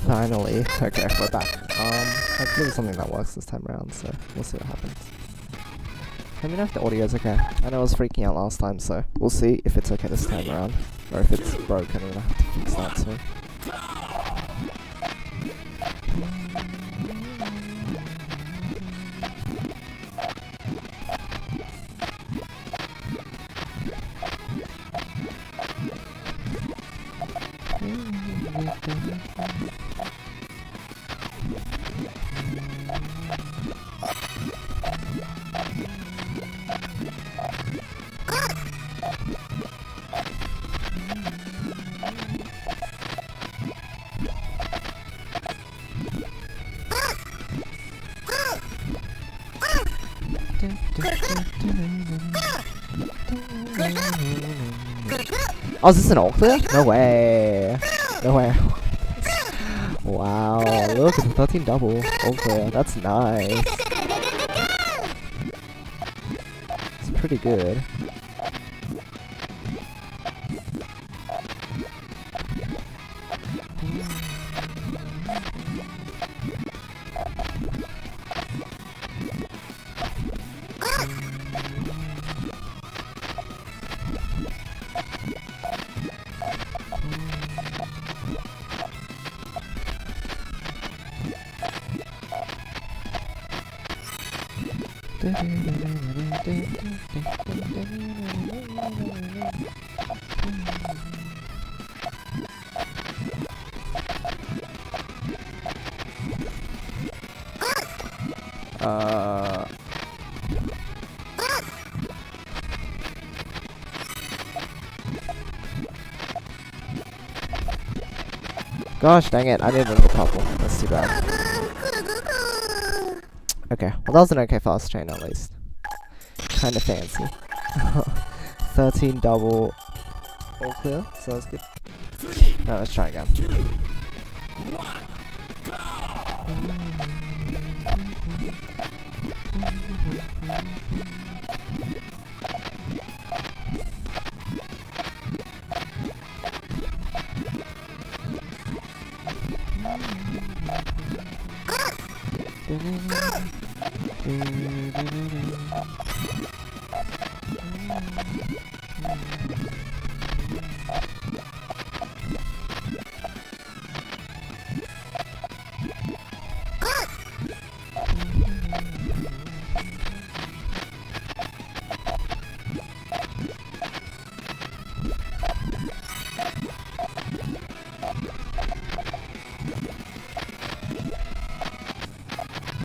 Finally. Okay, we're back. Hopefully there's something that works this time around, so we'll see what happens. Let me know if the audio's okay. I know I was freaking out last time, so we'll see if it's okay this time around. Or if it's broken and I have to fix that soon. Oh, is this an all clear? No way. No way. Wow, look, it's a 13 double. All clear. That's nice. It's pretty good. Gosh dang it, I didn't need the purple. That's too bad. Okay, well that was an okay fast chain at least. Kinda fancy. 13 double all clear, so that's good. No, let's try again.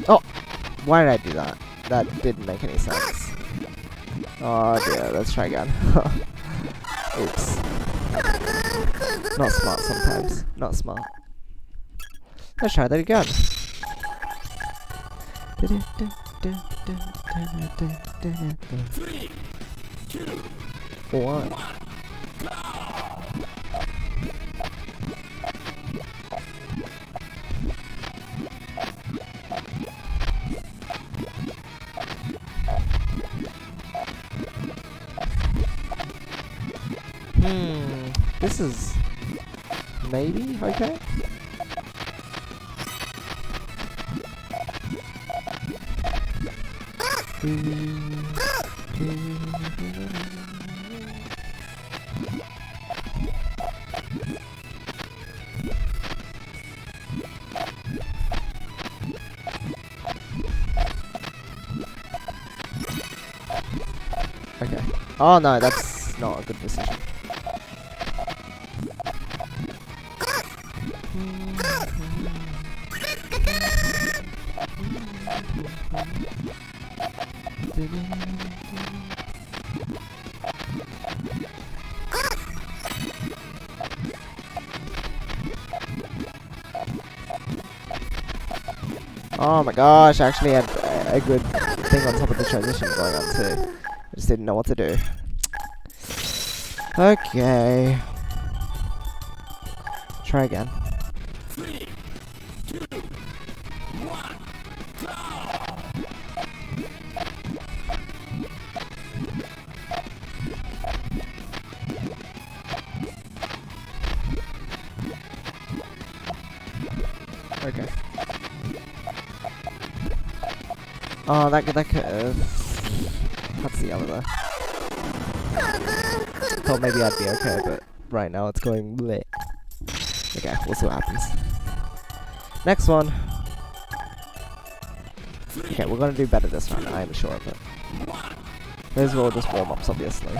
Oh! Why did I do that? That didn't make any sense. Oh dear, let's try again. Oops. Not smart sometimes. Not smart. Let's try that again. 3, 2, 1. This is maybe okay. Okay. Oh no, that's not a good decision. Oh my gosh, I actually had a good thing on top of the transition going on too. I just didn't know what to do. Okay. Try again. 3, 2, 1, go! Okay. Oh, that could. That's the other. Thought maybe I'd be okay, but right now it's going bleh. Okay, we'll see what happens. Next one. Okay, we're gonna do better this round. I am sure of it. Those were all just warm-ups, obviously.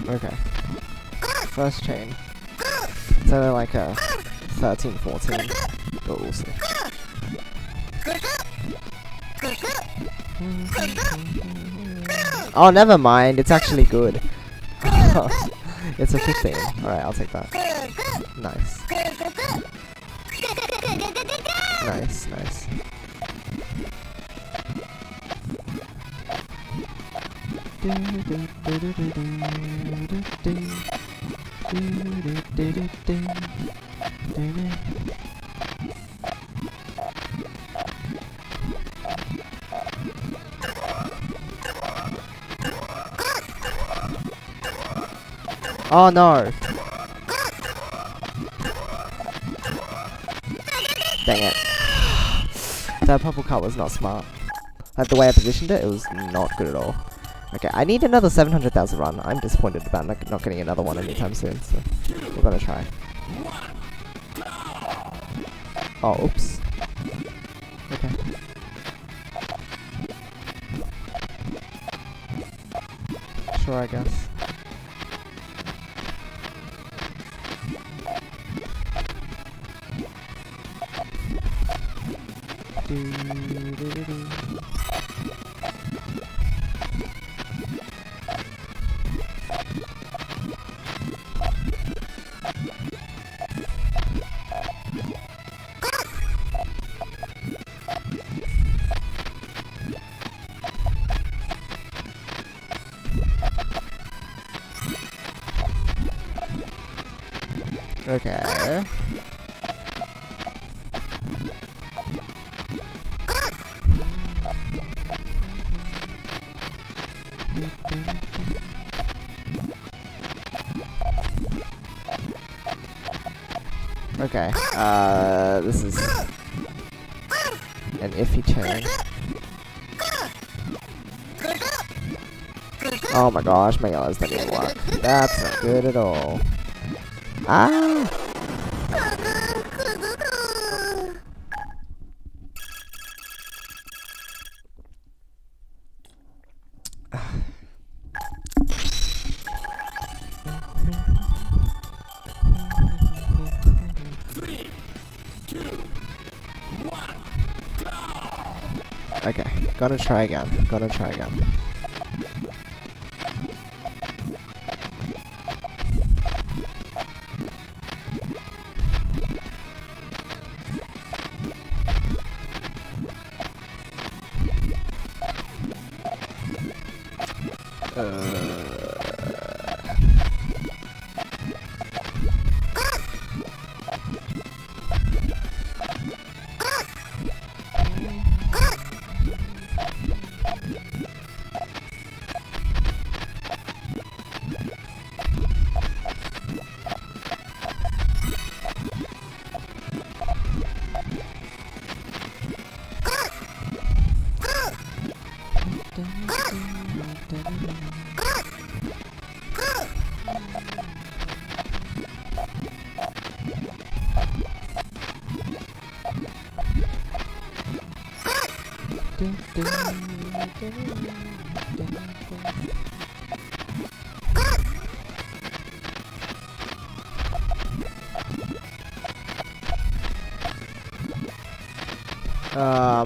Okay. First chain. It's only like a 13, 14, but we'll see. Oh, never mind. It's actually good. It's a 15. Alright, I'll take that. Nice. Nice, nice. Oh no! Dang it. That purple car was not smart. Like the way I positioned it, it was not good at all. Okay, I need another 700,000 run. I'm disappointed about not getting another one anytime soon, so we're gonna try. Oh, oops. Okay. Sure, I guess. Okay. Okay, this is an iffy chain. Oh my gosh, my yellows don't even work. That's not good at all. Ah! Okay, gonna try again. Gonna try again.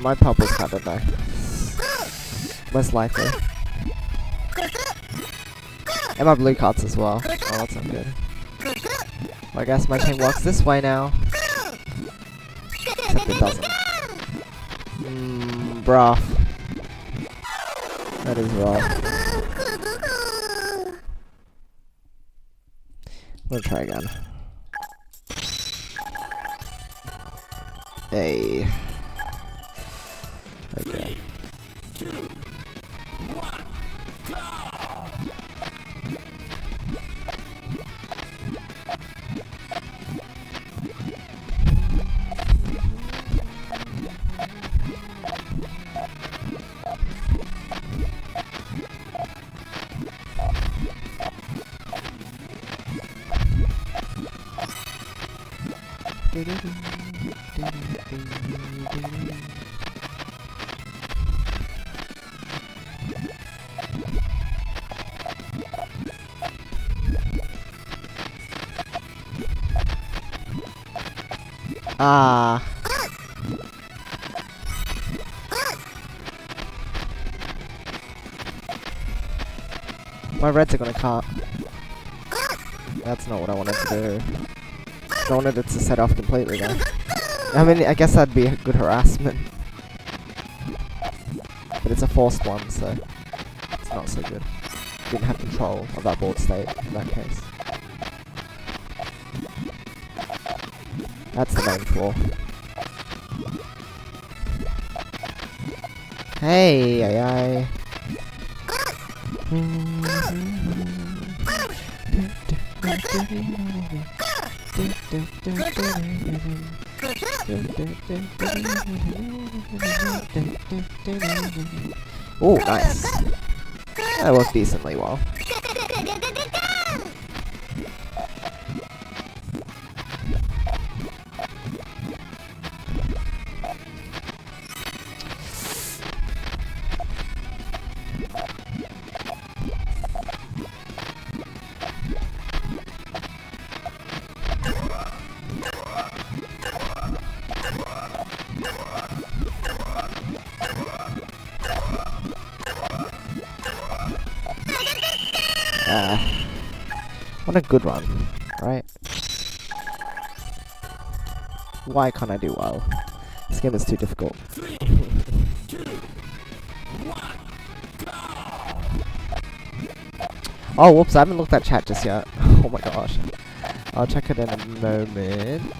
My purple's covered though. Most likely. And my blue cards as well. Oh, that's not good. Well, I guess my chain works this way now. Except it doesn't. Bruh. That is rough. We'll try again. Hey. Okay. 3, 2, 1, go! Ah. My reds are gonna cut. That's not what I wanted to do. I wanted it to set off completely though. I mean, I guess that'd be a good harassment. But it's a forced one, so it's not so good. Didn't have control of that board state in that case. That's the main flaw. Hey, ay, ay. Oh, nice. That worked decently well. What a good run, right? Why can't I do well? This game is too difficult. 3, 2, 1, go! Oh, whoops, I haven't looked at chat just yet. Oh my gosh. I'll check it in a moment.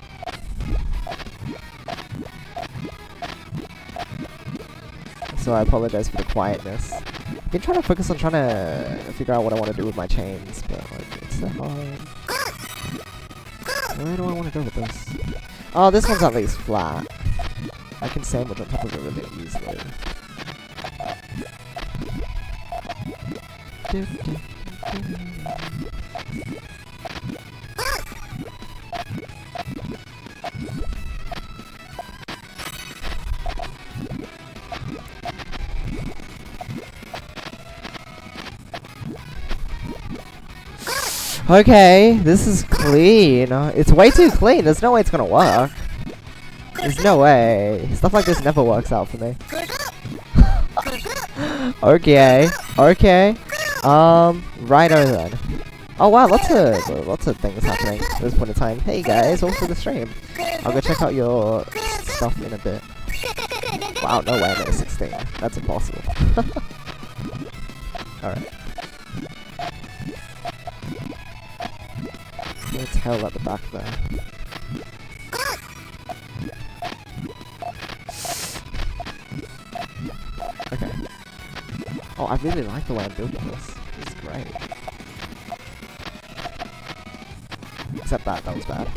So I apologize for the quietness. I've been trying to focus on trying to figure out what I want to do with my chains, but like, it's so hard. Where do I want to go with this? Oh, this one's at least flat. I can sandwich on top of it really easily. Okay, this is clean. It's way too clean. There's no way it's gonna work. There's no way. Stuff like this never works out for me. Okay. Okay. Righto then. Oh wow, lots of things happening at this point in time. Hey guys, welcome to the stream. I'll go check out your stuff in a bit. Wow, no way I'm at a 16. That's impossible. Alright. There's hell at the back there. Okay. Oh, I really like the way I'm building this. This is great. Except that was bad.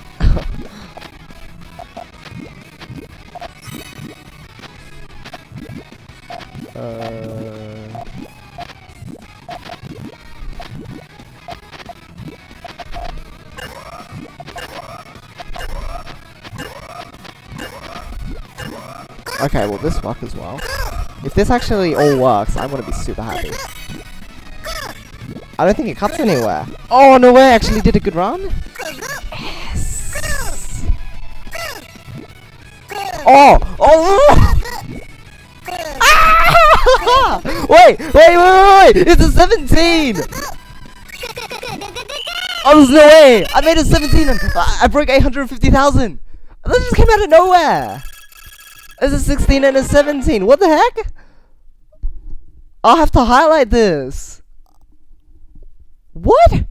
Okay, well this worked as well. If this actually all works, I'm gonna be super happy. I don't think it cuts anywhere. Oh, no way, I actually did a good run? Yes! Oh! Oh! Ah! Wait! It's a 17! Oh, there's no way! I made a 17 and I broke 850,000! That just came out of nowhere! It's a 16 and a 17. What the heck? I'll have to highlight this. What?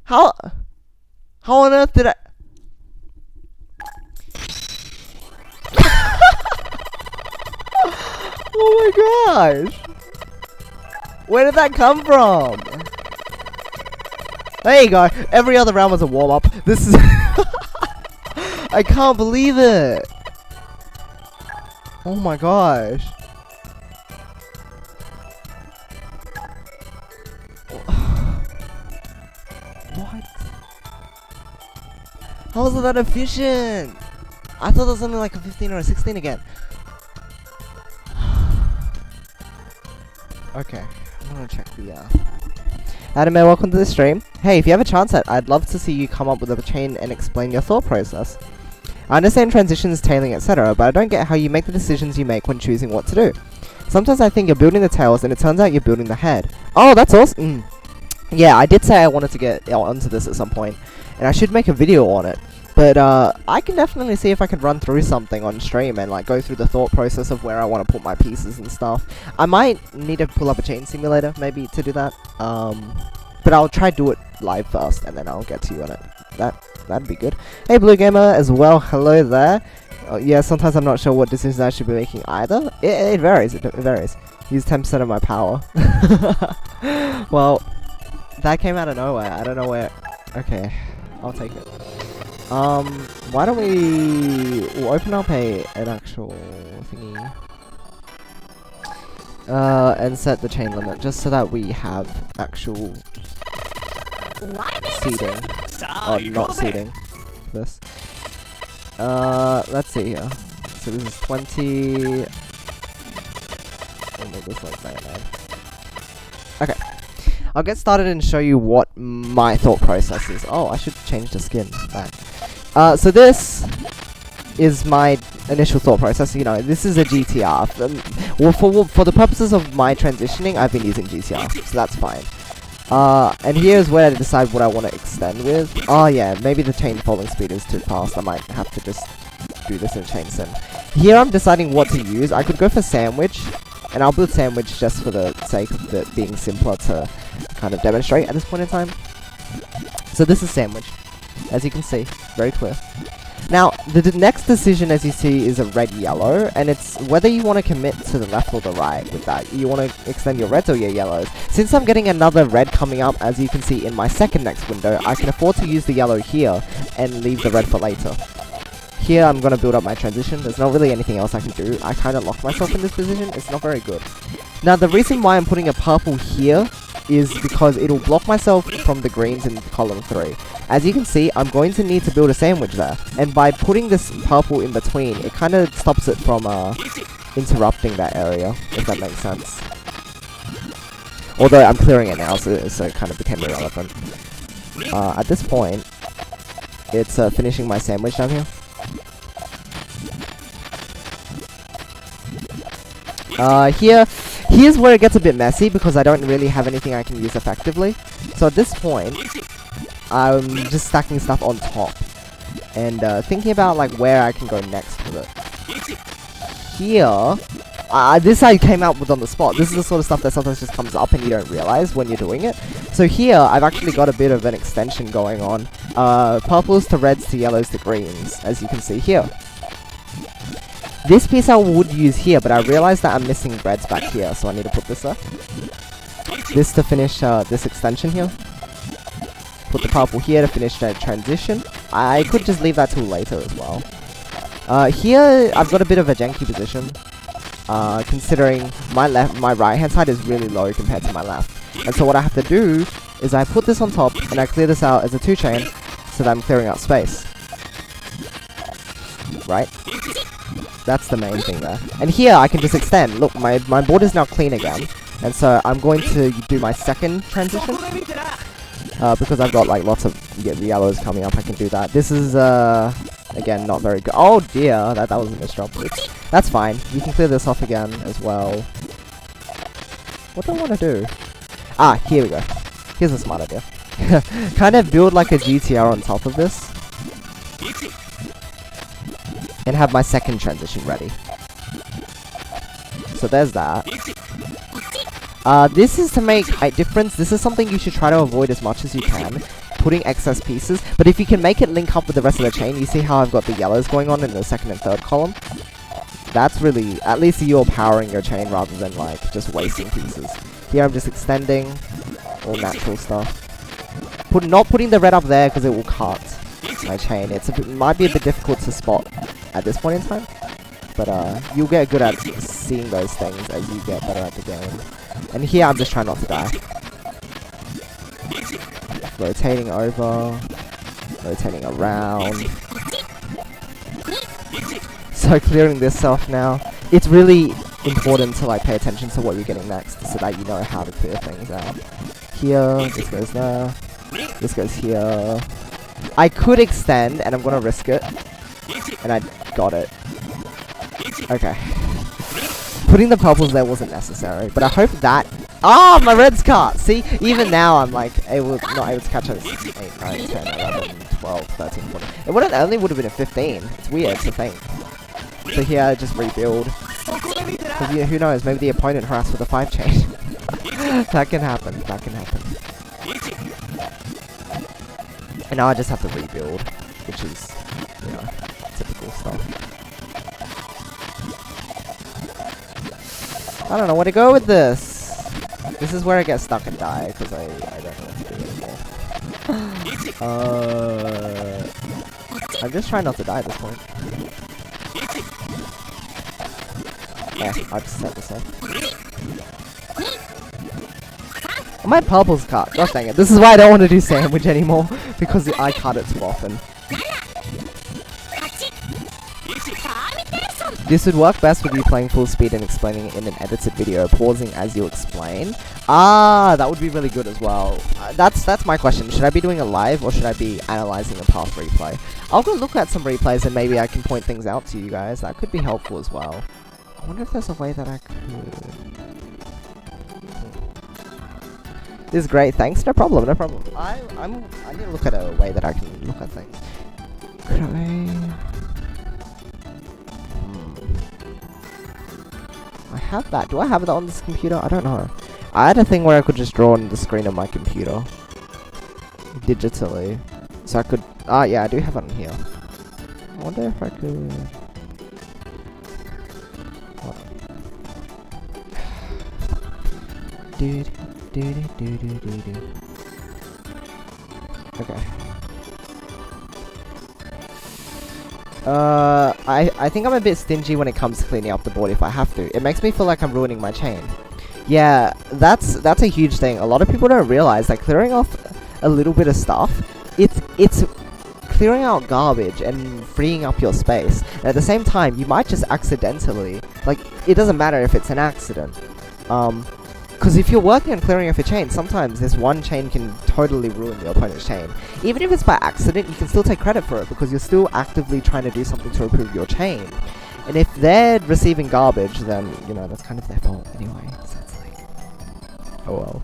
How on earth did I? Oh my gosh! Where did that come from? There you go. Every other round was a warm up. This is. I can't believe it. Oh my gosh. What? How was it that efficient? I thought it was something like a 15 or a 16 again. Okay, I'm gonna check the Anime, welcome to the stream. Hey, if you have a chance I'd love to see you come up with a chain and explain your thought process. I understand transitions, tailing, etc., but I don't get how you make the decisions you make when choosing what to do. Sometimes I think you're building the tails and it turns out you're building the head. Oh, that's awesome. Yeah, I did say I wanted to get onto this at some point, and I should make a video on it. But I can definitely see if I can run through something on stream and like go through the thought process of where I want to put my pieces and stuff. I might need to pull up a chain simulator maybe to do that. But I'll try to do it live first and then I'll get to you on it. That'd be good. Hey Blue Gamer as well, hello there. Yeah, sometimes I'm not sure what decisions I should be making either. It varies, it varies. Use 10% of my power. Well, that came out of nowhere. I don't know where. Okay, I'll take it. Why don't we'll open up an actual thingy. And set the chain limit just so that we have actual seating. Oh, not seating. This. Let's see here. So this is 20. We'll make this like 99. Okay. I'll get started and show you what my thought process is. Oh, I should change the skin back. So this is my initial thought process. You know, this is a GTR. Well, for the purposes of my transitioning, I've been using GTR, so that's fine. And here's where I decide what I want to extend with. Oh yeah, maybe the chain folding speed is too fast. I might have to just do this in chain sim. Here I'm deciding what to use. I could go for sandwich, and I'll build sandwich just for the sake of it being simpler to kind of demonstrate at this point in time. So this is sandwich, as you can see, very clear. Now, the next decision, as you see, is a red-yellow, and it's whether you want to commit to the left or the right with that. You want to extend your reds or your yellows. Since I'm getting another red coming up, as you can see in my second next window, I can afford to use the yellow here and leave the red for later. Here, I'm going to build up my transition. There's not really anything else I can do. I kind of locked myself in this position. It's not very good. Now, the reason why I'm putting a purple here is because it'll block myself from the greens in column 3. As you can see, I'm going to need to build a sandwich there. And by putting this purple in between, it kind of stops it from interrupting that area, if that makes sense. Although I'm clearing it now, so it kind of became irrelevant. At this point, it's finishing my sandwich down here. Here's where it gets a bit messy because I don't really have anything I can use effectively. So at this point, I'm just stacking stuff on top and thinking about like where I can go next with it. Here, this I came out with on the spot. This is the sort of stuff that sometimes just comes up and you don't realize when you're doing it. So here, I've actually got a bit of an extension going on. Purples to reds to yellows to greens, as you can see here. This piece I would use here, but I realized that I'm missing reds back here, so I need to put this there. This to finish this extension here. Put the purple here to finish that transition. I could just leave that till later as well. Here, I've got a bit of a janky position. Considering my right hand side is really low compared to my left. And so what I have to do is I put this on top and I clear this out as a 2-chain so that I'm clearing out space. Right? That's the main thing there. And here I can just extend. Look, my board is now clean again. And so I'm going to do my second transition. Because I've got like lots of yellows coming up, I can do that. This is again not very good. Oh dear, that was a misdrop. That's fine. You can clear this off again as well. What do I want to do? Ah, here we go. Here's a smart idea. Kind of build like a GTR on top of this. And have my second transition ready. So there's that. This is to make a difference. This is something you should try to avoid as much as you can. Putting excess pieces. But if you can make it link up with the rest of the chain, you see how I've got the yellows going on in the second and third column? That's really, at least you're powering your chain rather than like just wasting pieces. Here I'm just extending all natural stuff. Not putting the red up there because it will cut my chain. It might be a bit difficult to spot at this point in time. But you'll get good at seeing those things as you get better at the game. And here I'm just trying not to die. Rotating over. Rotating around. So clearing this off now. It's really important to like pay attention to what you're getting next so that you know how to clear things out. Here, this goes there. This goes here. I could extend and I'm gonna risk it. And I got it. Okay. Putting the purples there wasn't necessary, but I hope that... Ah, my red's cut! See, even now I'm like not able to catch it. 8, 9, 10, 11, 12, 13, 14. It only would have been a 15. It's weird to think. So here I just rebuild. Because yeah, who knows, maybe the opponent harassed with a 5 chain. That can happen, that can happen. And now I just have to rebuild, which is, you know, typical stuff. I don't know where to go with this. This is where I get stuck and die, because I don't know what to do anymore. I'm just trying not to die at this point. Yeah, I'll just set this up. My purple's cut. Gosh dang it. This is why I don't want to do sandwich anymore, because I cut it too often. This would work best with you playing full speed and explaining it in an edited video, pausing as you explain. Ah, that would be really good as well. That's my question. Should I be doing a live or should I be analyzing a past replay? I'll go look at some replays and maybe I can point things out to you guys. That could be helpful as well. I wonder if there's a way that I could... This is great. Thanks. No problem. No problem. I need to look at a way that I can look at things. Could I... I have that. Do I have that on this computer? I don't know. I had a thing where I could just draw on the screen of my computer. Digitally. So I could... Ah, yeah, I do have it on here. I wonder if I could... Hold on. Okay. I think I'm a bit stingy when it comes to cleaning up the board if I have to. It makes me feel like I'm ruining my chain. Yeah, that's a huge thing. A lot of people don't realize that clearing off a little bit of stuff, it's clearing out garbage and freeing up your space. And at the same time, you might just accidentally, like, it doesn't matter if it's an accident. Because if you're working on clearing off your chain, sometimes this one chain can totally ruin your opponent's chain. Even if it's by accident, you can still take credit for it because you're still actively trying to do something to improve your chain. And if they're receiving garbage, then, you know, that's kind of their fault anyway. So it's like, oh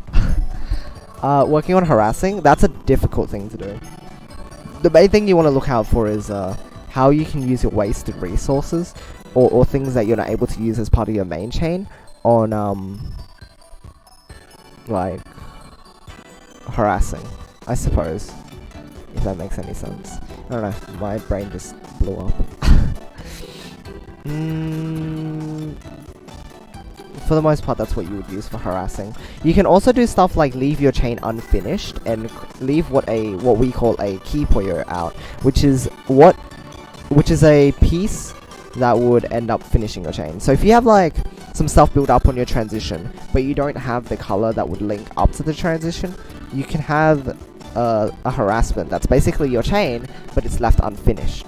well. Working on harassing, that's a difficult thing to do. The main thing you want to look out for is how you can use your wasted resources or things that you're not able to use as part of your main chain on, like, harassing, I suppose, if that makes any sense. I don't know, my brain just blew up. For the most part, that's what you would use for harassing. You can also do stuff like leave your chain unfinished and leave what we call a key puyo out, which is a piece that would end up finishing your chain. So if you have like some stuff built up on your transition, but you don't have the color that would link up to the transition, you can have a harassment that's basically your chain, but it's left unfinished.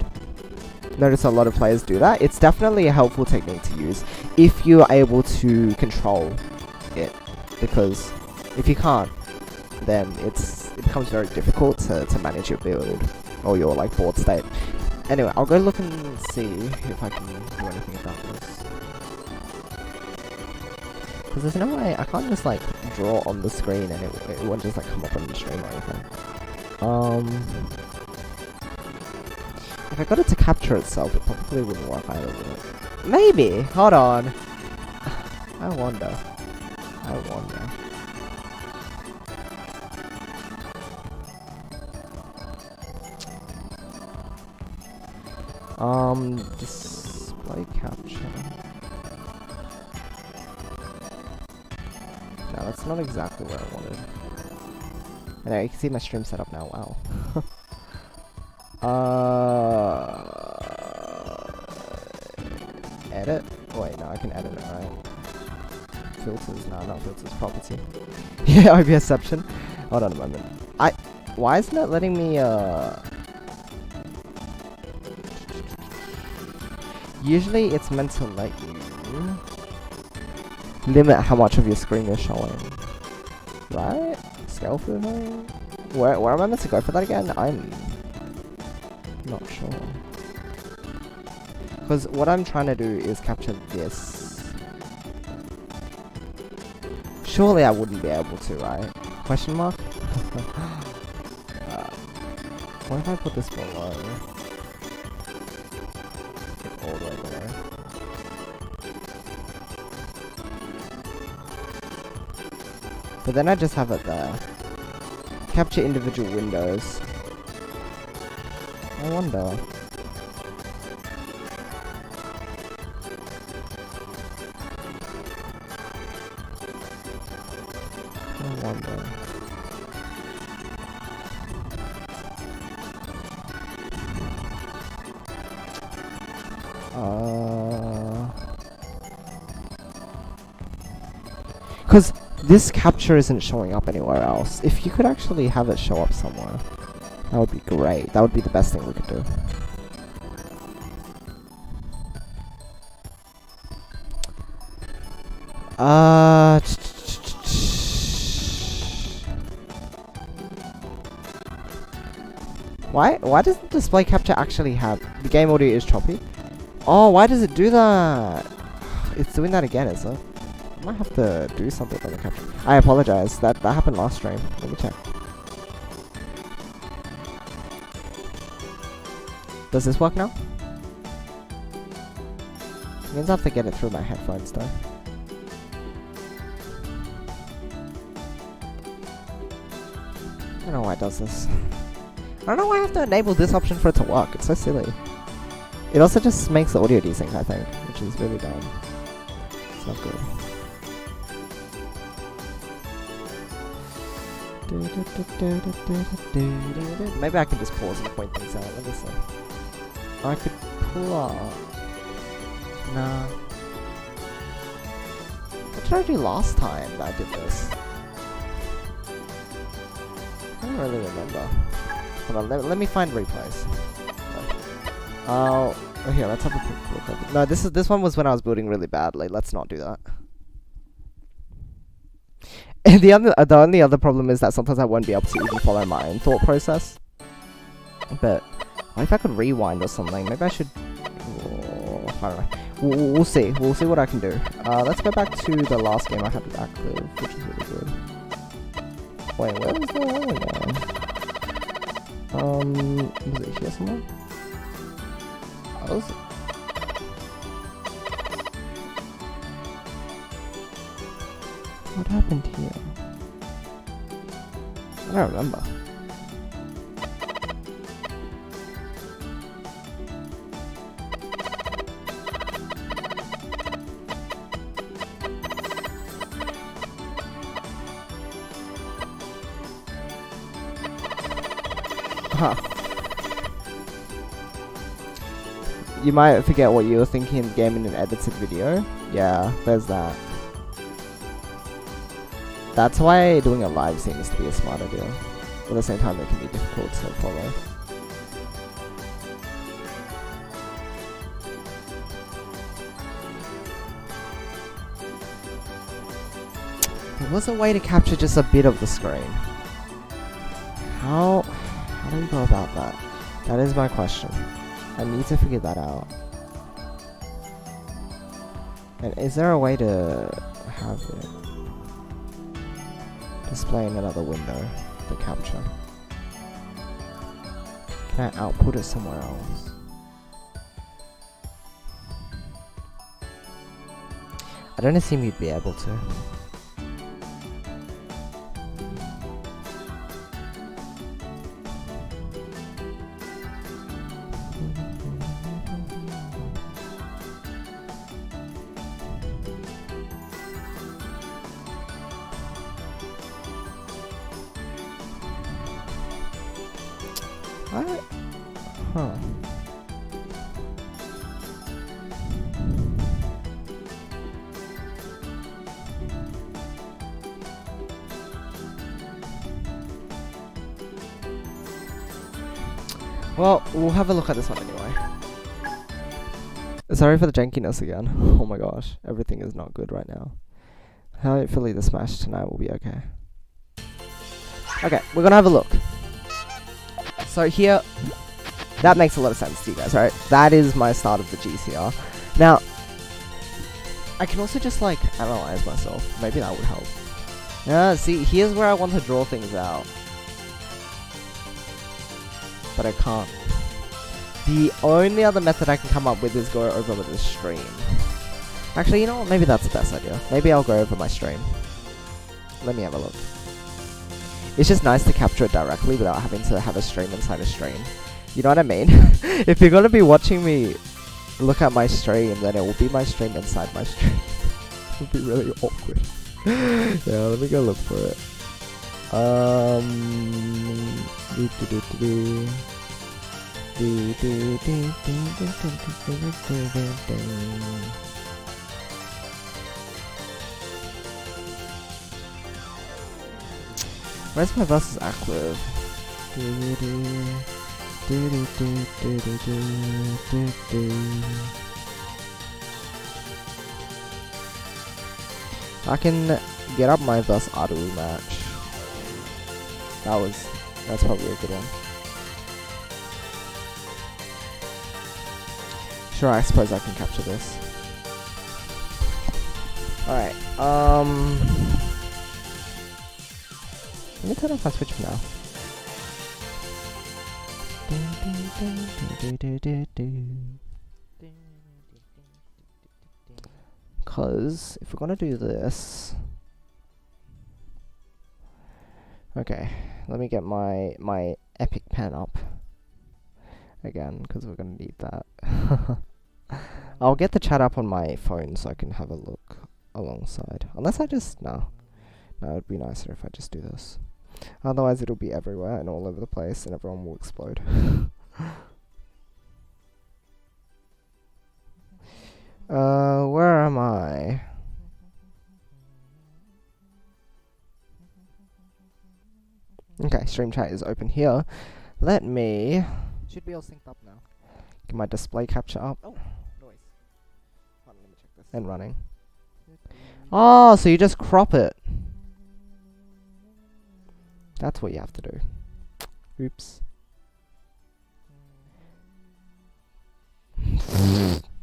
notice a lot of players do that. It's definitely a helpful technique to use if you're able to control it, because if you can't, then it becomes very difficult to manage your build or your like board state. Anyway, I'll go look and see if I can do anything about this. Because there's no way, I can't just like draw on the screen and it won't just like come up on the stream or anything. If I got it to capture itself, it probably wouldn't work either, would it? Maybe! Hold on! I wonder. Display capture. No, that's not exactly what I wanted. Anyway, you can see my stream setup now, wow. Edit? Oh, wait, no, I can edit it, right? Filters? No, not filters, property. Yeah, OBSception. Hold on a moment. Why isn't it letting me, Usually it's meant to let you limit how much of your screen is showing. Right? Scale filtering? Where am I meant to go for that again? I'm not sure. Because what I'm trying to do is capture this. Surely I wouldn't be able to, right? Question mark? What if I put this below? All the way below. But then I just have it there. Capture individual windows. I wonder. Because this capture isn't showing up anywhere else. If you could actually have it show up somewhere, that would be great. That would be the best thing we could do. Why does the display capture actually have... The game audio is choppy? Oh, why does it do that? It's doing that again, is it? I might have to do something on the capture. I apologize. That happened last stream. Let me check. Does this work now? It means I have to get it through my headphones though. I don't know why it does this. I don't know why I have to enable this option for it to work. It's so silly. It also just makes the audio desync, I think, which is really dumb. It's not good. Maybe I can just pause and point things out. Let me see. I could pull up. Nah. What did I do last time that I did this? I don't really remember. Hold on, let me find replays. Oh, here, let's have a quick look. No, this one was when I was building really badly. Let's not do that. And the only other problem is that sometimes I won't be able to even follow my own thought process. But what if I could rewind or something? Maybe I should. Oh, I don't know. We'll see. We'll see what I can do. Let's go back to the last game I had with Active, which is really good. Wait, where was the other one? Was it here somewhere? What happened here? I don't remember. Huh. You might forget what you were thinking in the game in an edited video. Yeah, there's that. That's why doing a live seems to be a smart idea. But at the same time, it can be difficult to follow. There was a way to capture just a bit of the screen. How do we go about that? That is my question. I need to figure that out. And is there a way to have it display in another window, the capture? Can I output it somewhere else? I don't assume you'd be able to. Huh. Well, we'll have a look at this one anyway. Sorry for the jankiness again. Oh my gosh, everything is not good right now. Hopefully the Smash tonight will be okay. Okay, we're gonna have a look. So here, that makes a lot of sense to you guys, right? That is my start of the GCR. Now, I can also just like analyze myself. Maybe that would help. Yeah, see, here's where I want to draw things out. But I can't. The only other method I can come up with is go over with the stream. Actually, you know what? Maybe that's the best idea. Maybe I'll go over my stream. Let me have a look. It's just nice to capture it directly without having to have a stream inside a stream. You know what I mean? If you're gonna be watching me look at my stream, then it will be my stream inside my stream. It would be really awkward. Yeah, let me go look for it. Where's my versus Active? I can get up my versus Aru match. That's probably a good one. Sure, I suppose I can capture this. Alright, let me turn off my Switch for now. Cause if we're gonna do this, okay, let me get my epic pen up again, cause we're gonna need that. I'll get the chat up on my phone so I can have a look alongside. Unless I just no, it'd be nicer if I just do this. Otherwise, it'll be everywhere and all over the place, and everyone will explode. Where am I? Okay, stream chat is open here. Let me... Should be all synced up now. Get my display capture up. Oh, noise. Hold on, let me check this. And running. Oh, so you just crop it. That's what you have to do. Oops.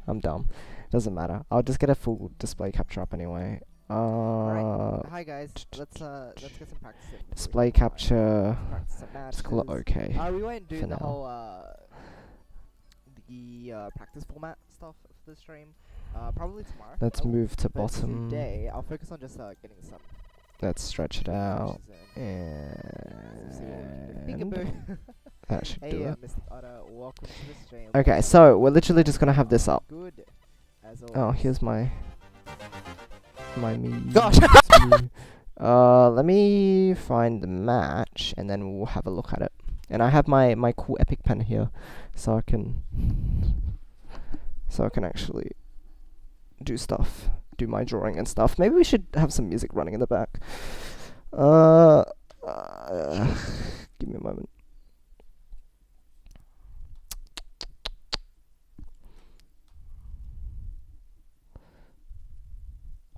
I'm dumb. Doesn't matter. I'll just get a full display capture up anyway. Right. Hi guys. Let's get some practice in. Display capture. Let's call it okay. We won't do for the now. whole practice format stuff for the stream. Probably tomorrow. Let's move to But bottom. today I'll focus on just getting some. Let's stretch it out. matches in. And Peekaboo. that should do Hey, it. Mr. Otter, welcome to the stream. Okay, so we're literally just gonna have this up. Good. As always. Oh, here's my me. Gosh. Let me find the match and then we'll have a look at it. And I have my cool epic pen here, so I can actually do stuff, do my drawing and stuff. Maybe we should have some music running in the back. Give me a moment.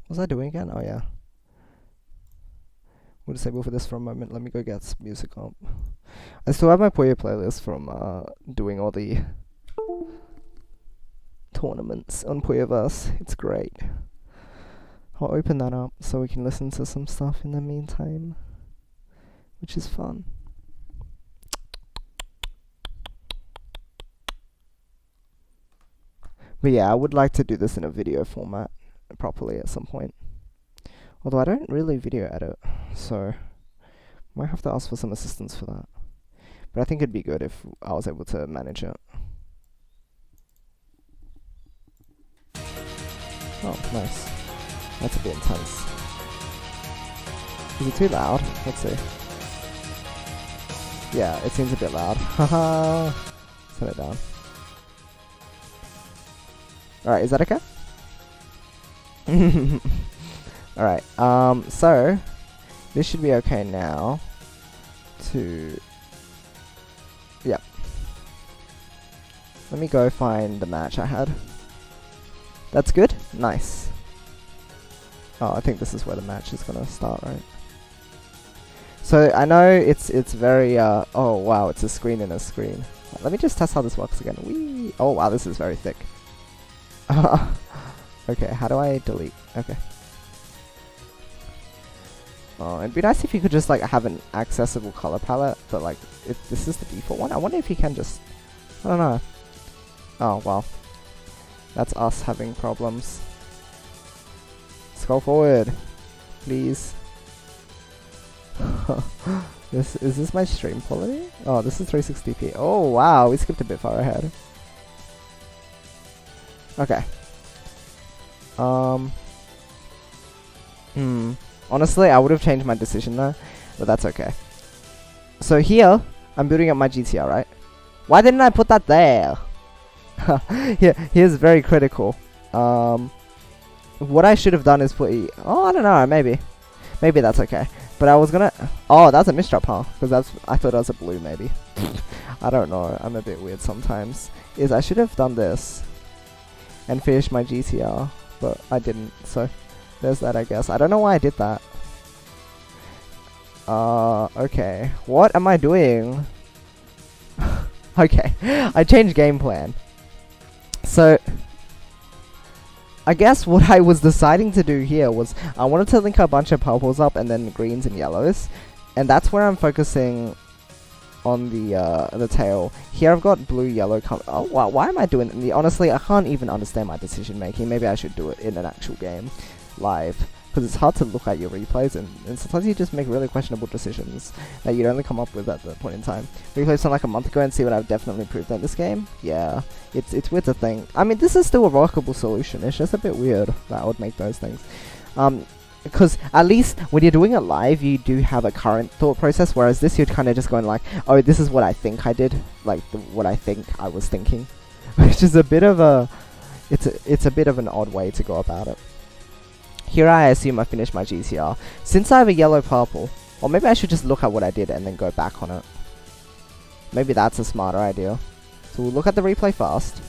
What was I doing again? Oh yeah. We'll disable for this for a moment. Let me go get some music up. I still have my Puyo playlist from doing all the tournaments on Puyoverse. It's great. I'll open that up so we can listen to some stuff in the meantime, which is fun. But yeah, I would like to do this in a video format properly at some point. Although I don't really video edit, so might have to ask for some assistance for that. But I think it'd be good if I was able to manage it. Oh, nice. That's a bit intense. Is it too loud? Let's see. Yeah, it seems a bit loud. Haha. Set it down. Alright, is that okay? Alright, so this should be okay now to, yep. Let me go find the match I had. That's good? Nice. Oh, I think this is where the match is gonna start, right? So I know it's very oh wow, it's a screen in a screen. Let me just test how this works again. Whee! Oh wow, this is very thick. Okay, how do I delete? Okay. Oh, it'd be nice if you could just like have an accessible color palette, but like if this is the default one, I wonder if you can just, I don't know. Oh well, that's us having problems. Scroll forward, please. Is this my stream quality? Oh, this is 360p. Oh wow, we skipped a bit far ahead. Okay. Honestly, I would have changed my decision though, but that's okay. So here, I'm building up my GTR, right? Why didn't I put that there? Here's very critical. What I should have done is put oh, I don't know, maybe that's okay. But I was gonna, oh, that's a misdrop, huh? Because I thought it was a blue, maybe. I don't know, I'm a bit weird sometimes. I should have done this and finished my GTR, but I didn't, so there's that, I guess. I don't know why I did that. Okay. What am I doing? Okay, I changed game plan. So, I guess what I was deciding to do here was I wanted to link a bunch of purples up and then greens and yellows, and that's where I'm focusing on the tail. Here I've got blue, yellow. Oh wow, why am I doing it? Honestly, I can't even understand my decision making. Maybe I should do it in an actual game, live, because it's hard to look at your replays and sometimes you just make really questionable decisions that you'd only come up with at that point in time. Replayed something like a month ago and see what I've definitely improved in this game. Yeah, it's weird to think. I mean, this is still a workable solution. It's just a bit weird that I would make those things. Because at least when you're doing it live, you do have a current thought process, whereas this you're kind of just going like, oh, this is what I think I did, like what I think I was thinking, which is a bit of a, it's a bit of an odd way to go about it. Here I assume I finished my GTR. Since I have a yellow purple, or maybe I should just look at what I did and then go back on it. Maybe that's a smarter idea. So we'll look at the replay first.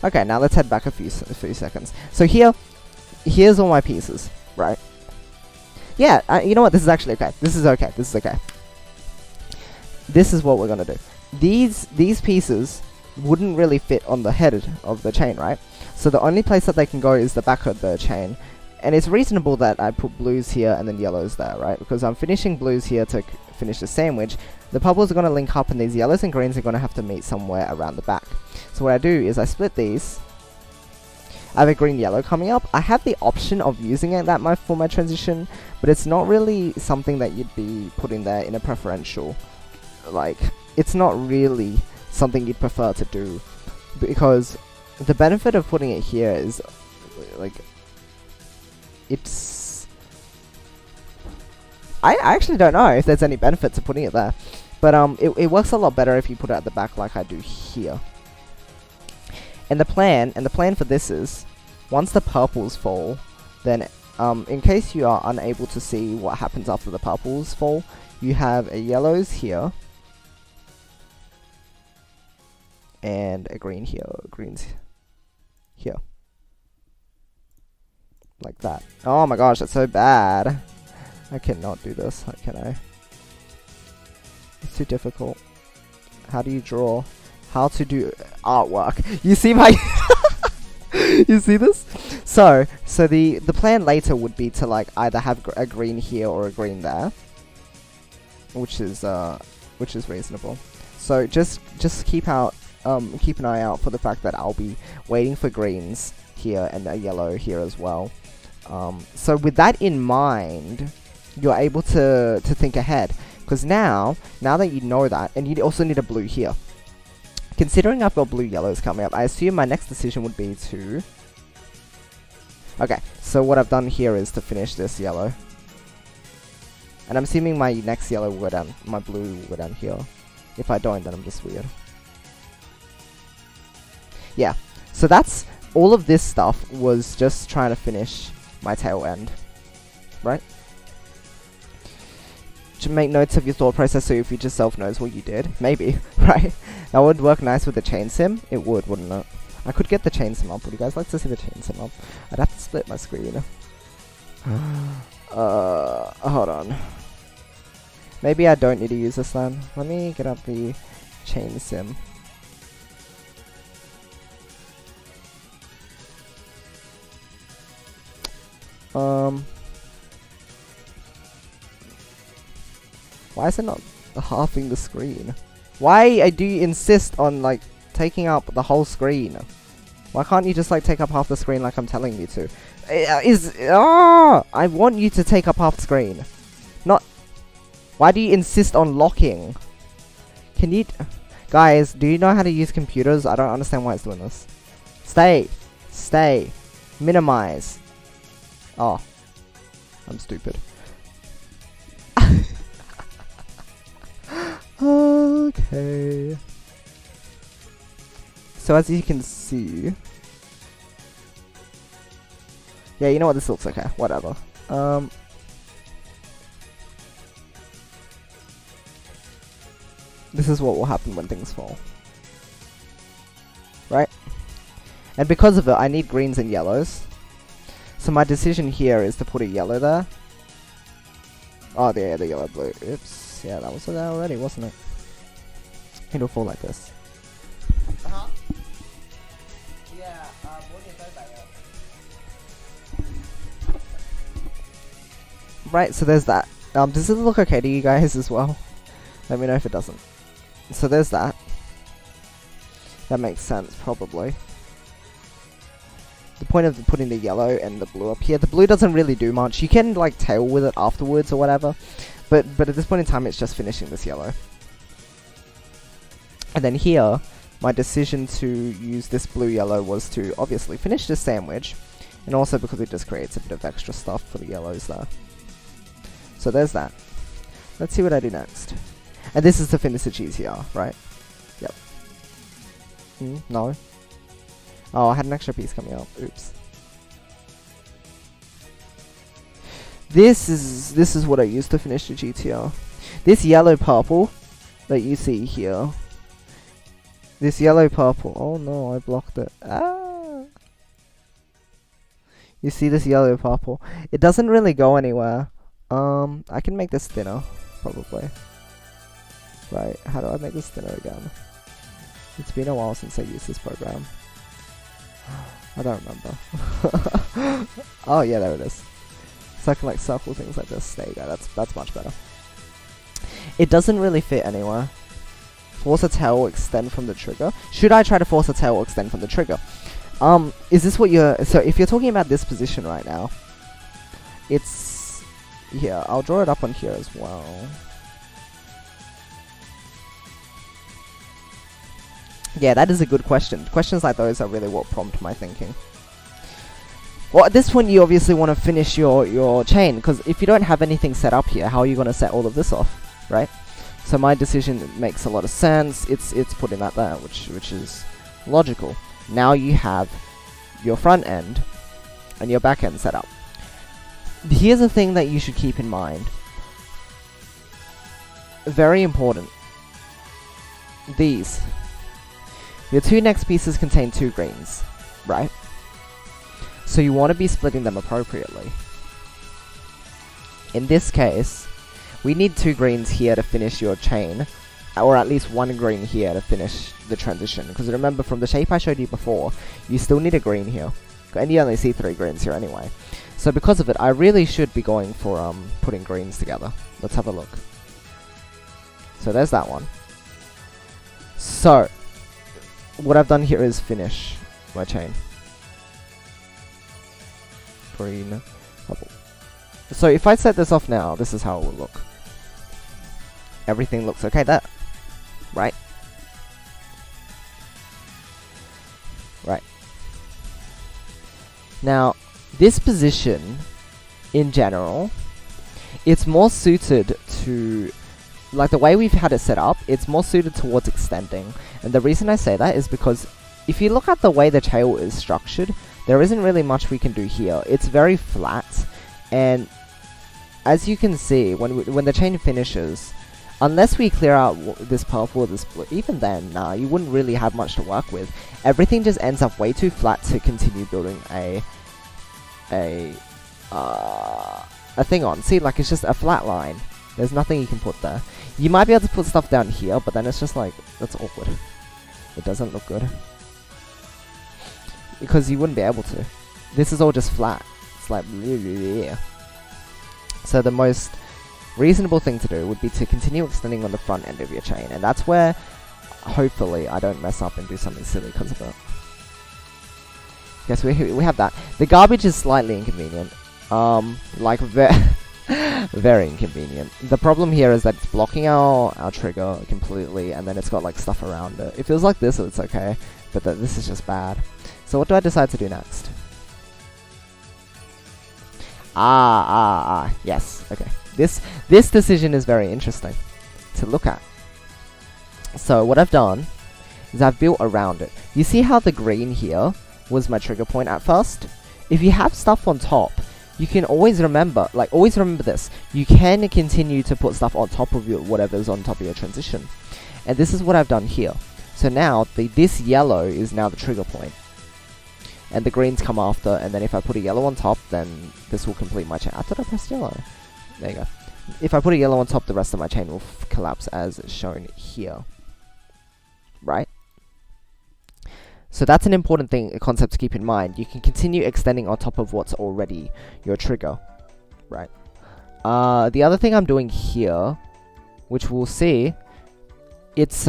Okay, now let's head back a few seconds. So here's all my pieces, right? Yeah, you know what? This is actually okay. This is okay. This is okay. This is what we're gonna do. These pieces wouldn't really fit on the head of the chain, right? So the only place that they can go is the back of the chain. And it's reasonable that I put blues here and then yellows there, right? Because I'm finishing blues here to finish the sandwich. The purples are going to link up and these yellows and greens are going to have to meet somewhere around the back. So what I do is I split these. I have a green yellow coming up. I have the option of using it for my transition, but it's not really something that you'd be putting there in a preferential. Like, it's not really something you'd prefer to do, because the benefit of putting it here is, like, it's... I actually don't know if there's any benefit to putting it there, but it works a lot better if you put it at the back like I do here. And the plan for this is, once the purples fall, then in case you are unable to see what happens after the purples fall, you have a yellows here, and a green here, greens here. like that. Oh my gosh, that's so bad. I cannot do this. How can I? It's too difficult. How do you draw? How to do artwork? You see my? You see this? So the plan later would be to like either have a green here or a green there, which is reasonable. So just keep an eye out for the fact that I'll be waiting for greens here and a yellow here as well. So with that in mind, you're able to think ahead, because now that you know that, and you also need a blue here. Considering I've got blue yellows coming up, I assume my next decision would be to... Okay, so what I've done here is to finish this yellow. And I'm assuming my next yellow will go down, my blue will go down here. If I don't, then I'm just weird. Yeah, so that's... all of this stuff was just trying to finish my tail end. Right? To make notes of your thought process so your future self knows what you did. Maybe, right? That would work nice with the chain sim. It would, wouldn't it? I could get the chain sim up. Would you guys like to see the chain sim up? I'd have to split my screen. Hold on. Maybe I don't need to use this then. Let me get up the chain sim. Why is it not halving the screen? Why do you insist on like taking up the whole screen? Why can't you just like take up half the screen like I'm telling you to? I want you to take up half the screen. Not... Why do you insist on locking? Can you... Guys, do you know how to use computers? I don't understand why it's doing this. Stay. Minimize. Oh. I'm stupid. Okay. So as you can see... Yeah, you know what? This looks okay. Whatever. This is what will happen when things fall. Right? And because of it, I need greens and yellows. So my decision here is to put a yellow there. Oh, yeah, the yellow blue. Oops. Yeah, that was there already, wasn't it? It'll fall like this. Uh-huh. Yeah, what do you say about it? Right, so there's that. Does this look okay to you guys as well? Let me know if it doesn't. So there's that. That makes sense, probably. The point of putting the yellow and the blue up here, the blue doesn't really do much. You can like tail with it afterwards or whatever, but at this point in time it's just finishing this yellow. And then here, my decision to use this blue-yellow was to obviously finish this sandwich, and also because it just creates a bit of extra stuff for the yellows there. So there's that. Let's see what I do next. And this is to finish the GTR, right? Yep. No. Oh, I had an extra piece coming up. Oops. This is what I used to finish the GTR. This yellow purple that you see here. This yellow purple. Oh no, I blocked it. Ah. You see this yellow purple? It doesn't really go anywhere. I can make this thinner, probably. Right, how do I make this thinner again? It's been a while since I used this program. I don't remember. Oh yeah, there it is. So I can like circle things like this. There you go, that's much better. It doesn't really fit anywhere. Force a tail or extend from the trigger. Should I try to force a tail or extend from the trigger? Is this what you're... So if you're talking about this position right now, it's... Yeah, I'll draw it up on here as well. Yeah, that is a good question. Questions like those are really what prompt my thinking. Well, at this point you obviously want to finish your chain, because if you don't have anything set up here, how are you going to set all of this off, right? So my decision makes a lot of sense. It's putting that there, which is logical. Now you have your front end and your back end set up. Here's a thing that you should keep in mind. Very important. These. Your two next pieces contain 2 greens, right? So you want to be splitting them appropriately. In this case, we need 2 greens here to finish your chain, or at least 1 green here to finish the transition. Because remember, from the shape I showed you before, you still need a green here. And you only see 3 greens here anyway. So because of it, I really should be going for putting greens together. Let's have a look. So there's that one. So, what I've done here is finish my chain. Green, purple. So if I set this off now, this is how it will look. Everything looks okay there. Right? Right. Now, this position, in general, it's more suited to, like the way we've had it set up, it's more suited towards extending. And the reason I say that is because if you look at the way the tail is structured, there isn't really much we can do here. It's very flat, and as you can see, when the chain finishes, unless we clear out this purple or this blue, even then, nah, you wouldn't really have much to work with. Everything just ends up way too flat to continue building a thing on. See, like, it's just a flat line. There's nothing you can put there. You might be able to put stuff down here, but then it's just like, that's awkward. It doesn't look good. Because you wouldn't be able to. This is all just flat. It's like, yeah. So the most reasonable thing to do would be to continue extending on the front end of your chain, and that's where, hopefully, I don't mess up and do something silly because of it. Yes, we have that. The garbage is slightly inconvenient. Like, very inconvenient. The problem here is that it's blocking our trigger completely, and then it's got, like, stuff around it. It feels like this, so it's okay, but this is just bad. So what do I decide to do next? Yes, okay. This decision is very interesting to look at. So what I've done is I've built around it. You see how the green here was my trigger point at first? If you have stuff on top, you can always remember this. You can continue to put stuff on top of whatever's on top of your transition. And this is what I've done here. So now, this yellow is now the trigger point. And the greens come after, and then if I put a yellow on top, then this will complete my chain. I thought I pressed yellow. There you go. If I put a yellow on top, the rest of my chain will collapse as shown here. Right? So that's an important concept to keep in mind. You can continue extending on top of what's already your trigger. Right? The other thing I'm doing here, which we'll see, it's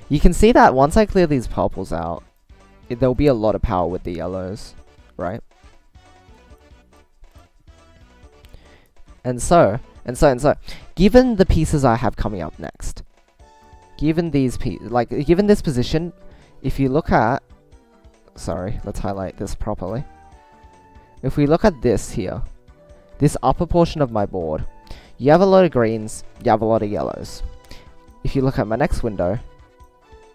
you can see that once I clear these purples out, there'll be a lot of power with the yellows, right? And so, given the pieces I have coming up next, given these given this position, if you look at, sorry, let's highlight this properly. If we look at this here, this upper portion of my board, you have a lot of greens, you have a lot of yellows. If you look at my next window,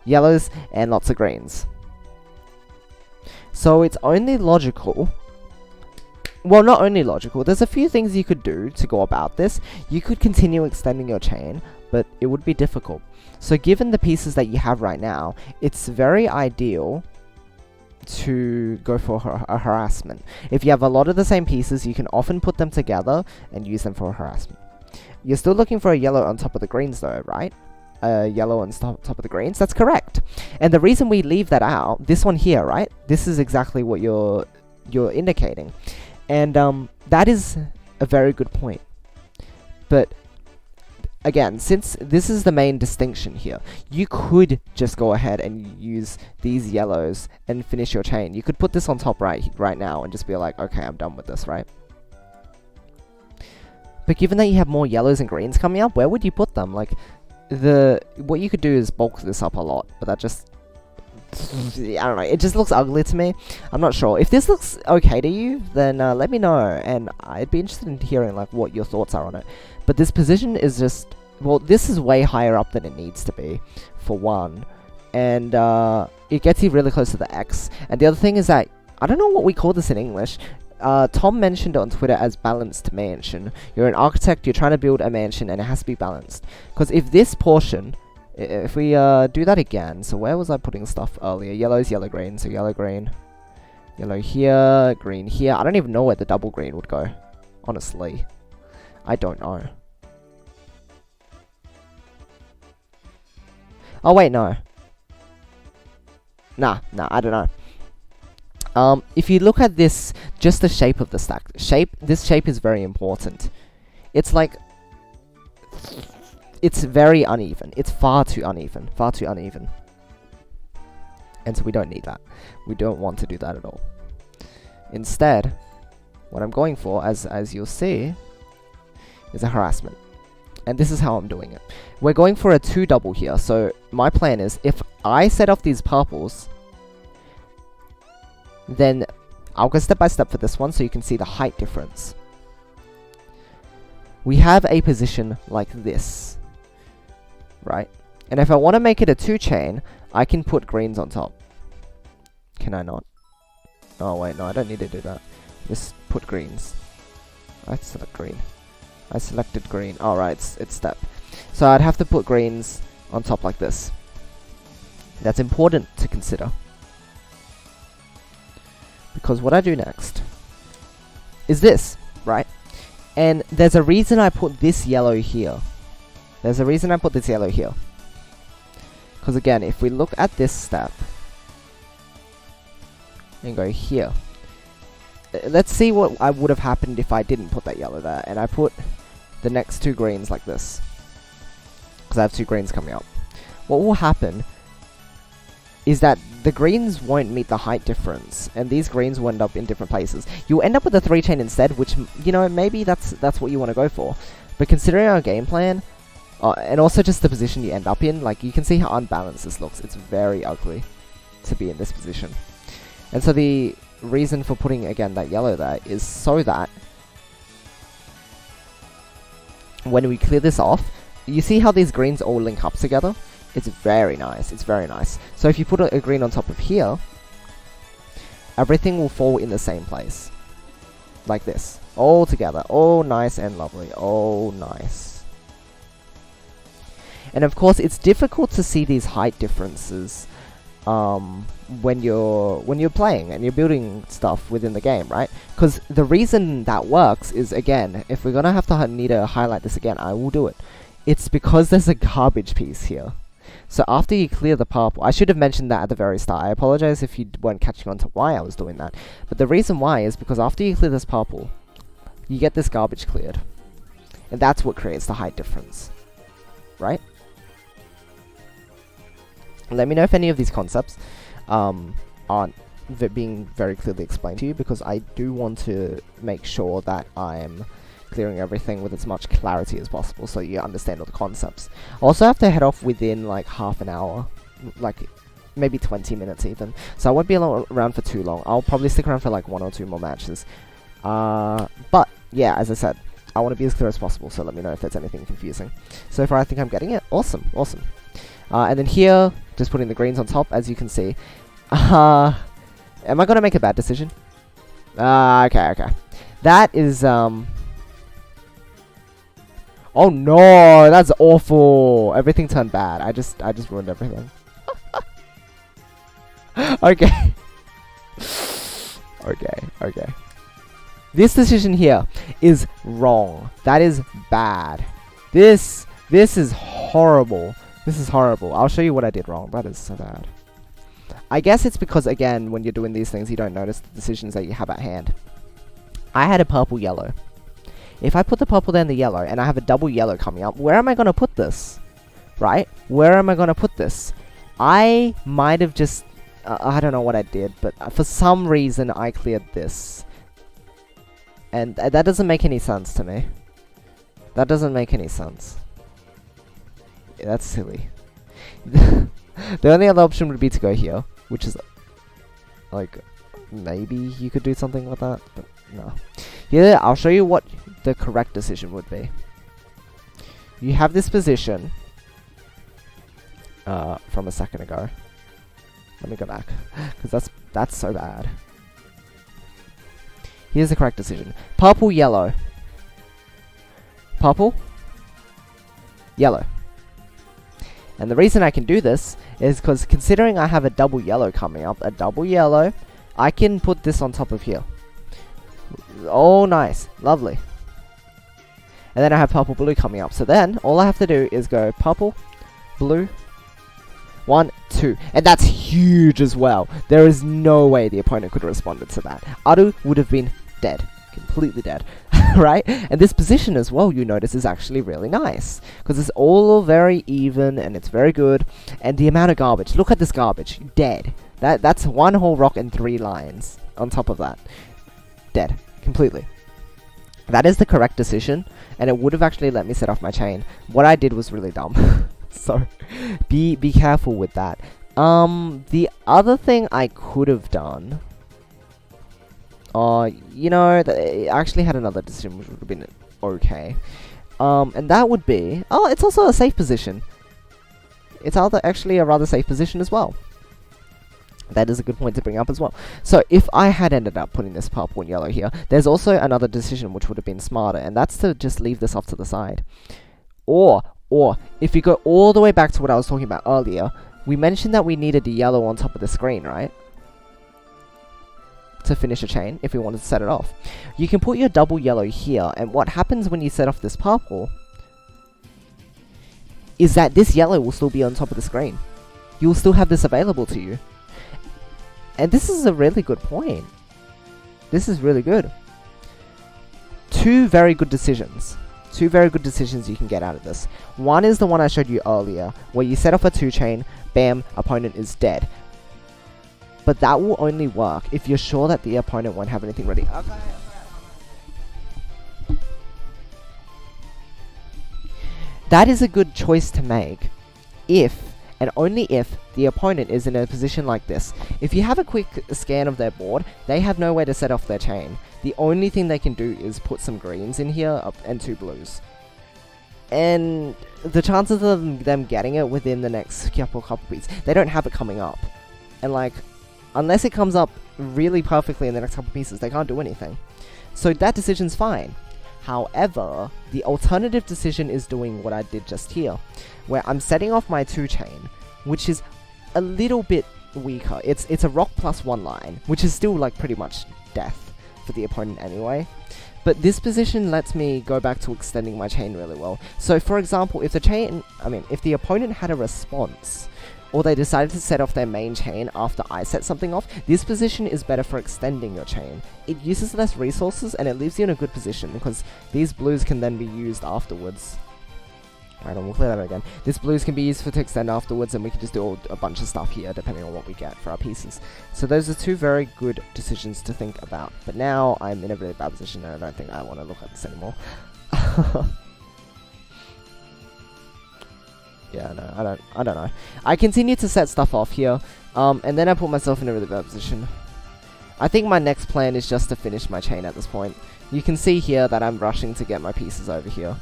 yellows and lots of greens. So it's only logical, well, not only logical, there's a few things you could do to go about this. You could continue extending your chain, but it would be difficult. So given the pieces that you have right now, it's very ideal to go for a harassment. If you have a lot of the same pieces, you can often put them together and use them for a harassment. You're still looking for a yellow on top of the greens though, right? Yellow on top of the greens, that's correct. And the reason we leave that out, this one here, right? This is exactly what you're indicating. And that is a very good point. But again, since this is the main distinction here, you could just go ahead and use these yellows and finish your chain. You could put this on top right now and just be like, okay, I'm done with this, right? But given that you have more yellows and greens coming up, where would you put them? Like, what you could do is bulk this up a lot, but that just, I don't know, it just looks ugly to me. I'm not sure. If this looks okay to you, then let me know, and I'd be interested in hearing like what your thoughts are on it. But this position is just, well, this is way higher up than it needs to be, for one, and it gets you really close to the X. And the other thing is that, I don't know what we call this in English. Tom mentioned it on Twitter as balanced mansion. You're an architect, you're trying to build a mansion, and it has to be balanced. Because if this portion If we do that again, so where was I putting stuff earlier? Yellow's yellow green, so yellow green. Yellow here, green here. I don't even know where the double green would go. Honestly. I don't know. Oh wait, no. Nah, I don't know. If you look at this, just the shape of the stack. This shape is very important. It's like... It's very uneven. It's far too uneven. Far too uneven. And so we don't need that. We don't want to do that at all. Instead, what I'm going for, as you'll see, is a harassment. And this is how I'm doing it. We're going for a 2 double here. So my plan is, if I set off these purples, then I'll go step by step for this one so you can see the height difference. We have a position like this, right? And if I want to make it a 2 chain, I can put greens on top. Can I not? Oh wait, no, I don't need to do that. Just put greens. I select green. I selected green. Alright, it's step. So I'd have to put greens on top like this. That's important to consider. Because what I do next is this, right? And there's a reason I put this yellow here. There's a reason I put this yellow here. Because again, if we look at this step and go here, let's see what I would have happened if I didn't put that yellow there and I put the next 2 greens like this. Because I have 2 greens coming up. What will happen is that the greens won't meet the height difference, and these greens will end up in different places. You'll end up with a 3 chain instead, which, you know, maybe that's what you want to go for. But considering our game plan, and also just the position you end up in, like, you can see how unbalanced this looks. It's very ugly to be in this position. And so the reason for putting, again, that yellow there is so that when we clear this off, you see how these greens all link up together? It's very nice. It's very nice. So if you put a green on top of here, everything will fall in the same place. Like this. All together. All nice and lovely. All nice. And of course, it's difficult to see these height differences when you're playing and you're building stuff within the game, right? Because the reason that works is, again, if we're gonna need to highlight this again, I will do it. It's because there's a garbage piece here. So after you clear the purple, I should have mentioned that at the very start. I apologize if you weren't catching on to why I was doing that. But the reason why is because after you clear this purple, you get this garbage cleared. And that's what creates the height difference. Right? Let me know if any of these concepts aren't being very clearly explained to you, because I do want to make sure that I'm clearing everything with as much clarity as possible so you understand all the concepts. I also have to head off within like half an hour, like maybe 20 minutes even, so I won't be around for too long. I'll probably stick around for like 1 or 2 more matches. But yeah, as I said, I want to be as clear as possible, so let me know if there's anything confusing. So far I think I'm getting it. Awesome, awesome. And then here, just putting the greens on top, as you can see. Am I going to make a bad decision? Okay. That is, oh no, that's awful. Everything turned bad. I just ruined everything. Okay. Okay. This decision here is wrong. That is bad. This is horrible. This is horrible. I'll show you what I did wrong. That is so bad. I guess it's because, again, when you're doing these things, you don't notice the decisions that you have at hand. I had a purple-yellow. If I put the purple then the yellow, and I have a double yellow coming up, where am I going to put this? Right? Where am I going to put this? I might have just... I don't know what I did, but for some reason I cleared this. And that doesn't make any sense to me. That doesn't make any sense. Yeah, that's silly. The only other option would be to go here, which is... like... maybe you could do something with that, but no. Yeah, I'll show you what the correct decision would be. You have this position from a second ago. Let me go back, because that's so bad. Here's the correct decision. Purple, yellow. Purple, yellow. And the reason I can do this is because considering I have a double yellow coming up, I can put this on top of here. Oh, nice. Lovely. And then I have purple, blue coming up. So then, all I have to do is go purple, blue, 1, 2. And that's huge as well. There is no way the opponent could have responded to that. Aru would have been dead. Completely dead. Right? And this position as well, you notice, is actually really nice. Because it's all very even, and it's very good. And the amount of garbage. Look at this garbage. Dead. That's 1 whole rock and 3 lines on top of that. Dead. Completely. That is the correct decision, and it would have actually let me set off my chain. What I did was really dumb. So, be careful with that. The other thing I could have done... you know, I actually had another decision which would have been okay. And that would be... Oh, it's also a safe position. It's actually a rather safe position as well. That is a good point to bring up as well. So, if I had ended up putting this purple and yellow here, there's also another decision which would have been smarter, and that's to just leave this off to the side. Or, if you go all the way back to what I was talking about earlier, we mentioned that we needed the yellow on top of the screen, right? To finish a chain, if we wanted to set it off. You can put your double yellow here, and what happens when you set off this purple is that this yellow will still be on top of the screen. You will still have this available to you. And this is a really good point. This is really good. 2 very good decisions. 2 very good decisions you can get out of this. One is the one I showed you earlier, where you set off a 2 chain, bam, opponent is dead. But that will only work if you're sure that the opponent won't have anything ready. Okay. That is a good choice to make if, and only if, the opponent is in a position like this. If you have a quick scan of their board, they have no way to set off their chain. The only thing they can do is put some greens in here and 2 blues. And the chances of them getting it within the next couple beats, they don't have it coming up. And like, unless it comes up really perfectly in the next couple pieces, they can't do anything. So that decision's fine. However, the alternative decision is doing what I did just here, where I'm setting off my 2 chain, which is a little bit weaker. It's a rock plus 1 line, which is still like pretty much death for the opponent anyway. But this position lets me go back to extending my chain really well. So for example, if the opponent had a response, or they decided to set off their main chain after I set something off, this position is better for extending your chain. It uses less resources and it leaves you in a good position because these blues can then be used afterwards. Right, and we'll clear that again. This blues can be used to extend afterwards, and we can just do a bunch of stuff here depending on what we get for our pieces. So those are 2 very good decisions to think about. But now I'm in a really bad position and I don't think I want to look at this anymore. Yeah, no, I don't know. I continue to set stuff off here, and then I put myself in a really bad position. I think my next plan is just to finish my chain at this point. You can see here that I'm rushing to get my pieces over here.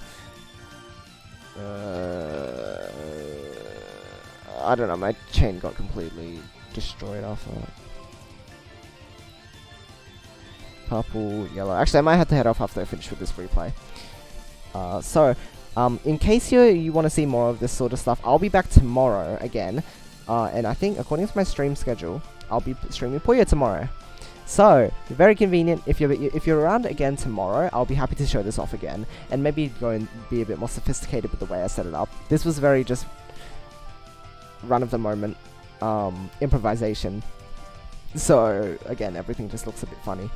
I don't know, my chain got completely destroyed after that. Purple, yellow. Actually, I might have to head off after I finish with this replay. In case you want to see more of this sort of stuff, I'll be back tomorrow again. And I think, according to my stream schedule, I'll be streaming Puyo tomorrow. So, very convenient. If you're around again tomorrow, I'll be happy to show this off again. And maybe go and be a bit more sophisticated with the way I set it up. This was very just run-of-the-moment improvisation. So, again, everything just looks a bit funny.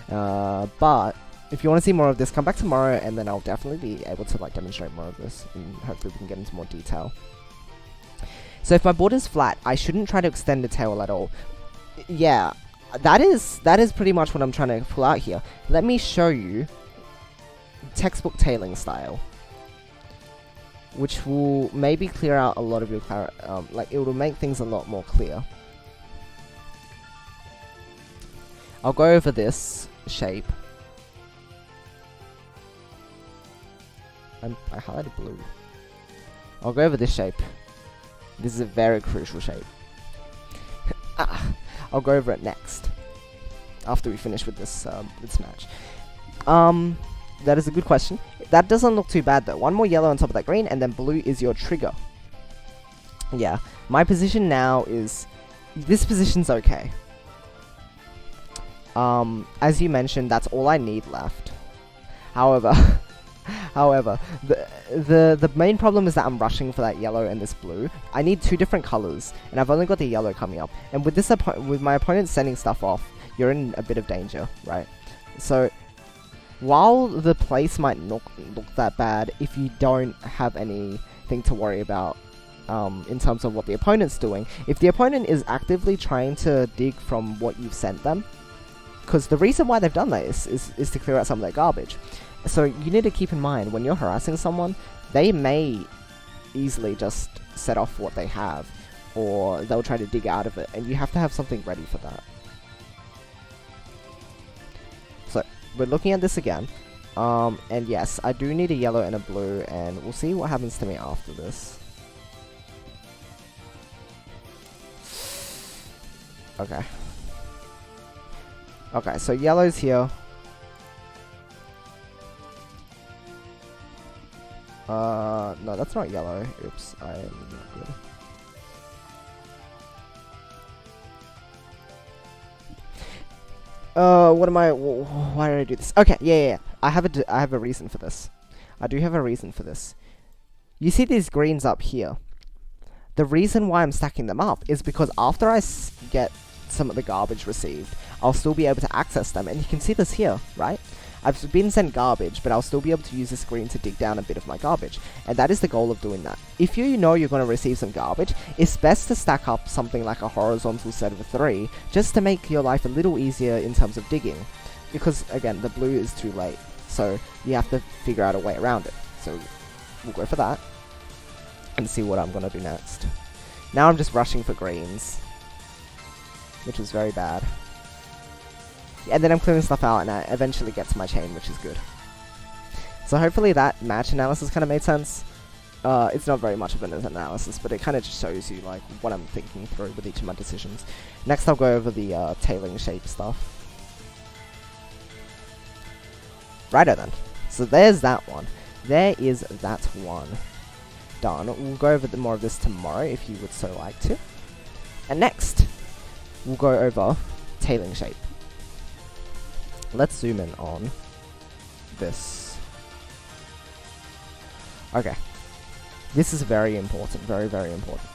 But if you want to see more of this, come back tomorrow, and then I'll definitely be able to demonstrate more of this, and hopefully we can get into more detail. So if my board is flat, I shouldn't try to extend the tail at all. Yeah, that is pretty much what I'm trying to pull out here. Let me show you textbook tailing style, which will maybe clear out a lot of your it will make things a lot more clear. I'll go over this shape. I highlighted blue. I'll go over this shape. This is a very crucial shape. I'll go over it next, after we finish with this match. That is a good question. That doesn't look too bad though. 1 more yellow on top of that green, and then blue is your trigger. Yeah, my position now is, this position's okay. As you mentioned, that's all I need left. However, the main problem is that I'm rushing for that yellow and this blue. I need 2 different colors, and I've only got the yellow coming up. And with this, with my opponent sending stuff off, you're in a bit of danger, right? So, while the place might not look that bad, if you don't have anything to worry about in terms of what the opponent's doing, if the opponent is actively trying to dig from what you've sent them, because the reason why they've done that is to clear out some of their garbage. So you need to keep in mind, when you're harassing someone, they may easily just set off what they have, or they'll try to dig out of it, and you have to have something ready for that. So, we're looking at this again, and yes, I do need a yellow and a blue, and we'll see what happens to me after this. Okay. Okay, so yellow's here. No, that's not yellow. Oops, I am not good. What am I? Why did I do this? Okay, yeah. I have a reason for this. I do have a reason for this. You see these greens up here? The reason why I'm stacking them up is because after I get some of the garbage received, I'll still be able to access them, and you can see this here, right? I've been sent garbage, but I'll still be able to use this green to dig down a bit of my garbage, and that is the goal of doing that. If you know you're going to receive some garbage, it's best to stack up something like a horizontal set of 3, just to make your life a little easier in terms of digging, because again, the blue is too late, so you have to figure out a way around it. So we'll go for that, and see what I'm going to do next. Now I'm just rushing for greens, which is very bad. And then I'm clearing stuff out, and I eventually get to my chain, which is good. So hopefully that match analysis kind of made sense. It's not very much of an analysis, but it kind of just shows you like what I'm thinking through with each of my decisions. Next I'll go over the tailing shape stuff. Righto then. So there's that one. There is that one. Done. We'll go over more of this tomorrow if you would so like to. And next, we'll go over tailing shape. Let's zoom in on this. Okay. This is very important, very, very important.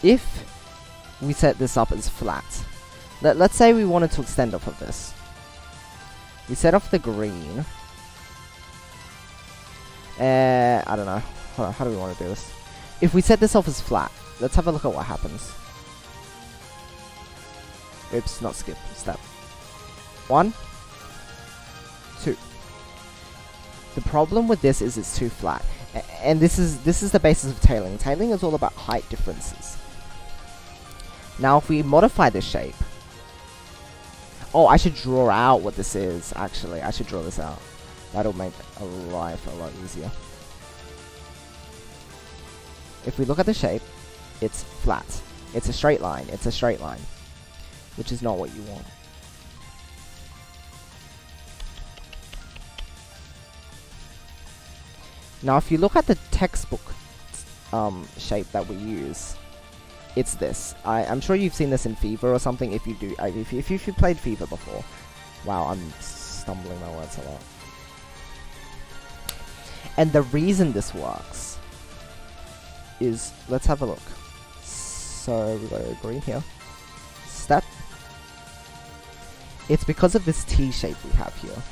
If we set this up as flat, let's say we wanted to extend off of this. We set off the green. I don't know. Hold on, how do we want to do this? If we set this off as flat, let's have a look at what happens. Oops, not skip, step. 1, 2. The problem with this is it's too flat, and this is the basis of tailing. Tailing is all about height differences. Now, if we modify this shape, oh, I should draw out what this is. Actually, I should draw this out. That'll make life a lot easier. If we look at the shape, it's flat. It's a straight line. It's a straight line, which is not what you want. Now, if you look at the textbook shape that we use, it's this. I'm sure you've seen this in Fever or something. If you do, if you played Fever before, wow, I'm stumbling my words a lot. And the reason this works is, let's have a look. So we go green here. Step. It's because of this T shape we have here.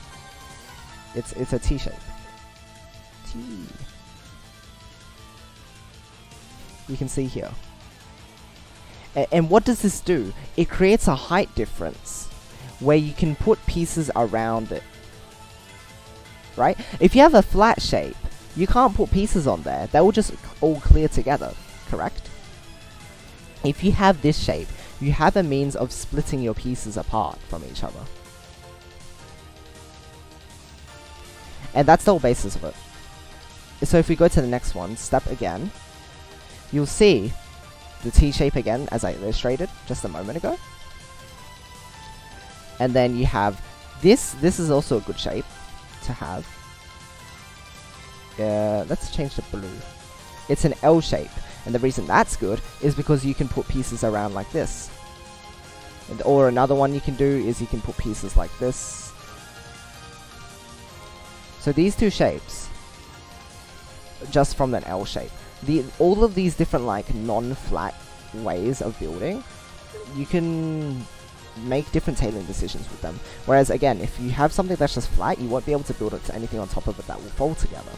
It's a T shape. T. You can see here. And what does this do? It creates a height difference where you can put pieces around it. Right? If you have a flat shape, you can't put pieces on there. They will just all clear together, correct? If you have this shape, you have a means of splitting your pieces apart from each other. And that's the whole basis of it. So if we go to the next one, step again, you'll see the T shape again, as I illustrated just a moment ago. And then you have this. This is also a good shape to have. Let's change to blue. It's an L shape. And the reason that's good is because you can put pieces around like this. Or another one you can do is you can put pieces like this. So these two shapes, just from that L shape, all of these different like non-flat ways of building, you can make different tailoring decisions with them. Whereas again, if you have something that's just flat, you won't be able to build it to anything on top of it that will fold together.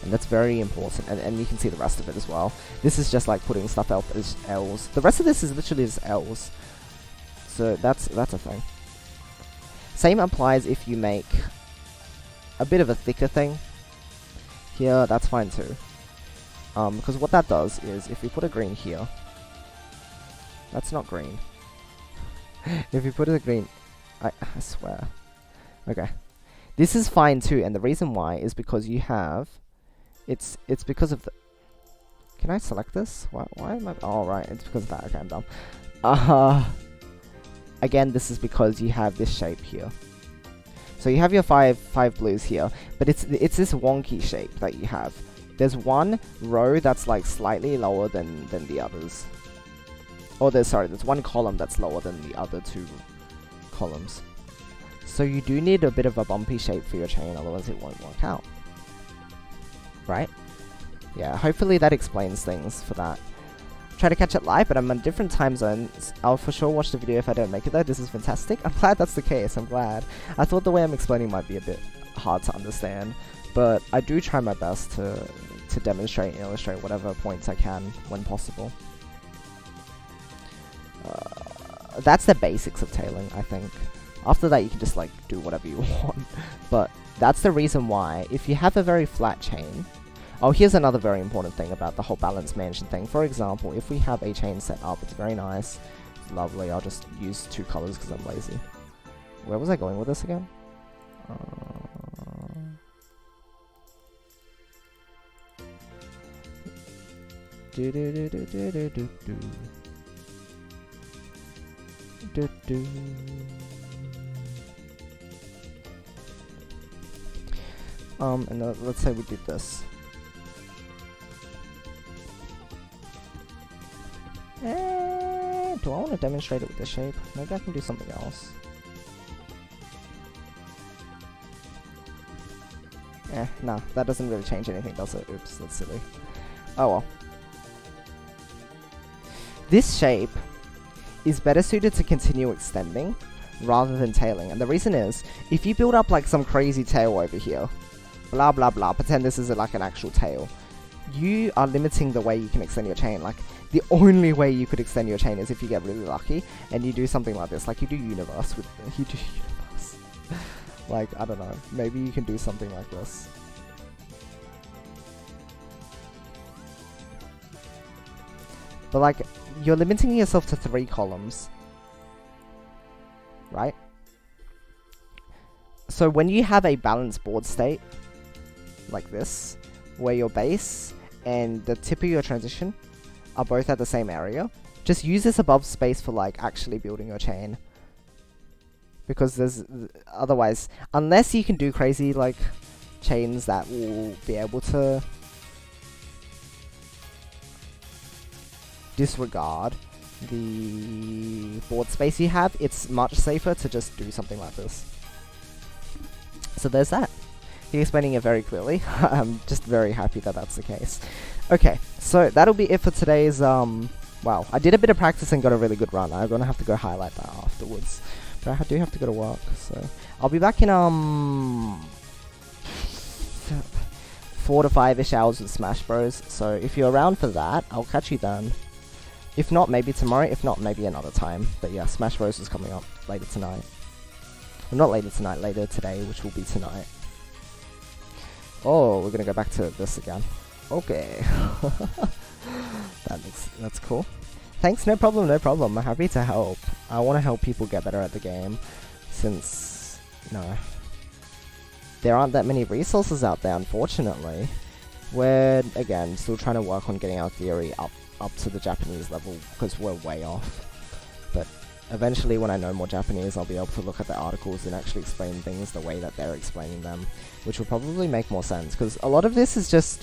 And that's very important, and you can see the rest of it as well. This is just like putting stuff out as L's. The rest of this is literally just L's. So that's a thing. Same applies if you make a bit of a thicker thing. Here, that's fine too. Because what that does is, if you put a green here, that's not green. If you put a green, I swear. Okay. This is fine too, and the reason why is because you have, it's because of the, can I select this? Why am I, oh right, it's because of that, okay, I'm dumb. Again, this is because you have this shape here. So you have your five blues here, but it's this wonky shape that you have. There's one row that's like slightly lower than the others. Oh, there's one column that's lower than the other two columns. So you do need a bit of a bumpy shape for your chain, otherwise it won't work out. Right? Yeah, hopefully that explains things for that. Try to catch it live, but I'm on different time zones. I'll for sure watch the video if I don't make it though. This is fantastic. I'm glad that's the case. I'm glad. I thought the way I'm explaining might be a bit hard to understand, but I do try my best to demonstrate and illustrate whatever points I can when possible. That's the basics of tailing, I think. After that, you can just like do whatever you want. But that's the reason why, if you have a very flat chain. Oh, here's another very important thing about the whole balance management thing. For example, if we have a chain set up, it's very nice, it's lovely. I'll just use 2 colors because I'm lazy. Where was I going with this again? And let's say we did this. Do I want to demonstrate it with this shape? Maybe I can do something else. Nah, that doesn't really change anything, does it? Oops, that's silly. Oh well. This shape is better suited to continue extending rather than tailing, and the reason is, if you build up like some crazy tail over here, blah blah blah, pretend this is like an actual tail, you are limiting the way you can extend your chain. Like, the only way you could extend your chain is if you get really lucky and you do something like this, like you do universe with, like, I don't know, maybe you can do something like this. But like, you're limiting yourself to 3 columns, right? So when you have a balanced board state, like this, where your base and the tip of your transition are both at the same area, just use this above space for like actually building your chain. Because there's, otherwise, unless you can do crazy like chains that will be able to disregard the board space you have, it's much safer to just do something like this. So there's that. He's explaining it very clearly. I'm just very happy that that's the case. Okay, so that'll be it for today's, wow, I did a bit of practice and got a really good run. I'm gonna have to go highlight that afterwards. But I do have to go to work, so I'll be back in, 4 to 5-ish hours with Smash Bros. So if you're around for that, I'll catch you then. If not, maybe tomorrow. If not, maybe another time. But yeah, Smash Bros. Is coming up later tonight. Well, not later tonight, later today, which will be tonight. Oh, we're gonna go back to this again. Okay. That's cool. Thanks, no problem, no problem. I'm happy to help. I want to help people get better at the game, since, you know, there aren't that many resources out there, unfortunately. We're, again, still trying to work on getting our theory up to the Japanese level, because we're way off. But eventually, when I know more Japanese, I'll be able to look at the articles and actually explain things the way that they're explaining them, which will probably make more sense, because a lot of this is just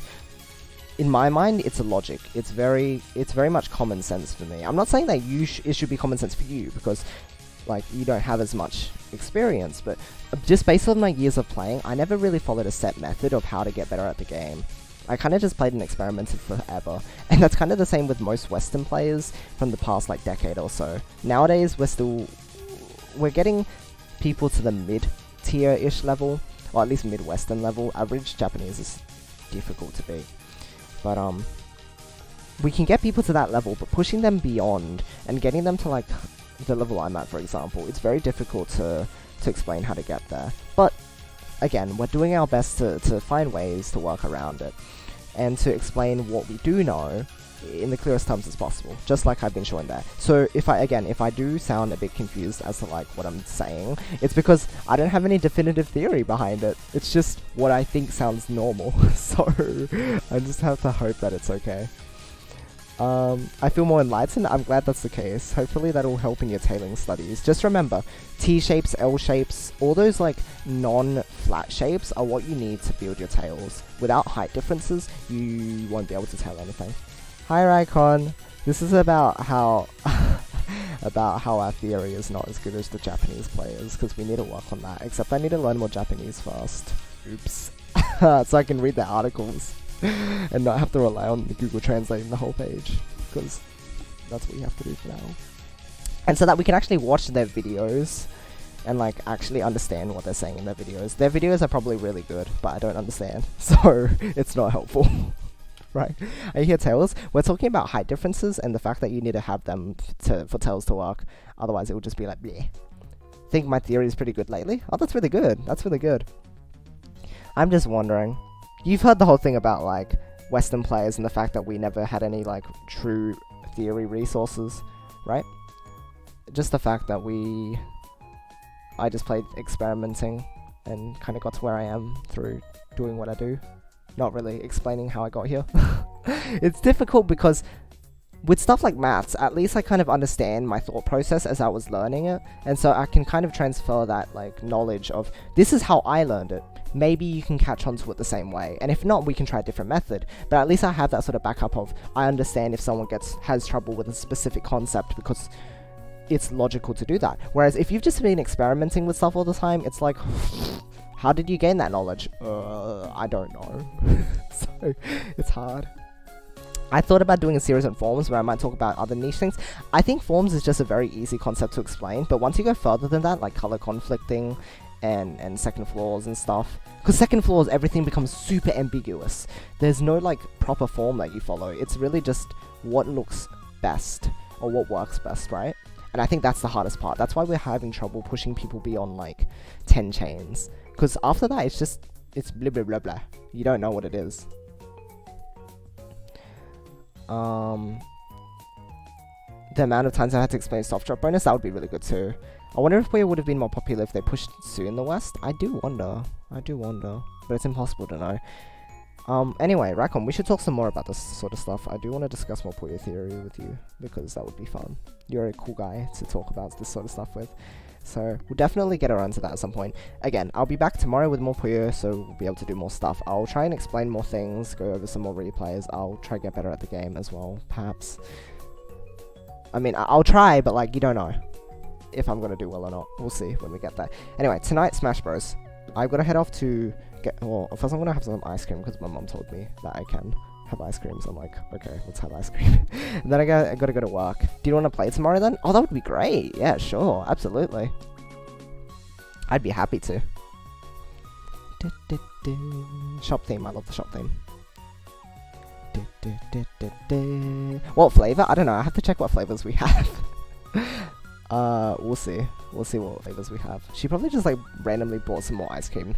in my mind, it's a logic. It's very much common sense for me. I'm not saying that it should be common sense for you, because like you don't have as much experience, but just based on my years of playing, I never really followed a set method of how to get better at the game. I kind of just played and experimented forever, and that's kind of the same with most Western players from the past like decade or so. Nowadays, we're getting people to the mid-tier-ish level, or at least mid-Western level. Average Japanese is difficult to beat, but we can get people to that level, but pushing them beyond and getting them to like the level I'm at, for example, it's very difficult to explain how to get there. But again, we're doing our best to find ways to work around it and to explain what we do know in the clearest terms as possible, just like I've been showing there. So if I do sound a bit confused as to like what I'm saying, it's because I don't have any definitive theory behind it. It's just what I think sounds normal. So I just have to hope that it's okay. I feel more enlightened. I'm glad that's the case. Hopefully that'll help in your tailing studies. Just remember, T shapes, L shapes, all those like non-flat shapes are what you need to build your tails. Without height differences, you won't be able to tail anything. Hi Raikon. This is about how our theory is not as good as the Japanese players, because we need to work on that. Except I need to learn more Japanese first. Oops. So I can read the articles and not have to rely on the Google translating the whole page, because that's what you have to do for now. And so that we can actually watch their videos and like actually understand what they're saying in their videos. Their videos are probably really good, but I don't understand, so it's not helpful. Right? Are you here, Tails? We're talking about height differences and the fact that you need to have them for Tails to work. Otherwise, it will just be like, bleh. Think my theory is pretty good lately? Oh, that's really good. That's really good. I'm just wondering. You've heard the whole thing about like Western players and the fact that we never had any like true theory resources, right? Just the fact that I just played experimenting and kind of got to where I am through doing what I do. Not really explaining how I got here. It's difficult because with stuff like maths, at least I kind of understand my thought process as I was learning it, and so I can kind of transfer that like knowledge of this is how I learned it. Maybe you can catch on to it the same way, and if not, we can try a different method. But at least I have that sort of backup of I understand if someone has trouble with a specific concept, because it's logical to do that. Whereas if you've just been experimenting with stuff all the time, it's like, how did you gain that knowledge? I don't know. So it's hard. I thought about doing a series on forms where I might talk about other niche things. I think forms is just a very easy concept to explain, but once you go further than that, like color conflicting and second floors and stuff, because second floors, everything becomes super ambiguous. There's no like proper form that you follow. It's really just what looks best or what works best, right? And I think that's the hardest part. That's why we're having trouble pushing people beyond like 10 chains, because after that it's blah blah blah blah. You don't know what it is. The amount of times I had to explain soft drop bonus, that would be really good too. I wonder if Puyo would have been more popular if they pushed Sue in the West. I do wonder, but it's impossible to know. Anyway, Rackham, we should talk some more about this sort of stuff. I do want to discuss more Puyo theory with you, because that would be fun. You're a cool guy to talk about this sort of stuff with. So, we'll definitely get around to that at some point. Again, I'll be back tomorrow with more Puyo, so we'll be able to do more stuff. I'll try and explain more things, go over some more replays. I'll try to get better at the game as well, perhaps. I mean, I'll try, but like, you don't know if I'm gonna do well or not. We'll see when we get there. Anyway, tonight, Smash Bros. I've got to head off to get, well, first I'm gonna have some ice cream, because my mom told me that I can have ice cream, so I'm like, okay, let's have ice cream. And then I gotta go to work. Do you want to play tomorrow then? Oh, that would be great. Yeah, sure, absolutely. I'd be happy to. Shop theme, I love the shop theme. What flavor? I don't know, I have to check what flavors we have. We'll see. We'll see what flavors we have. She probably just like randomly bought some more ice cream.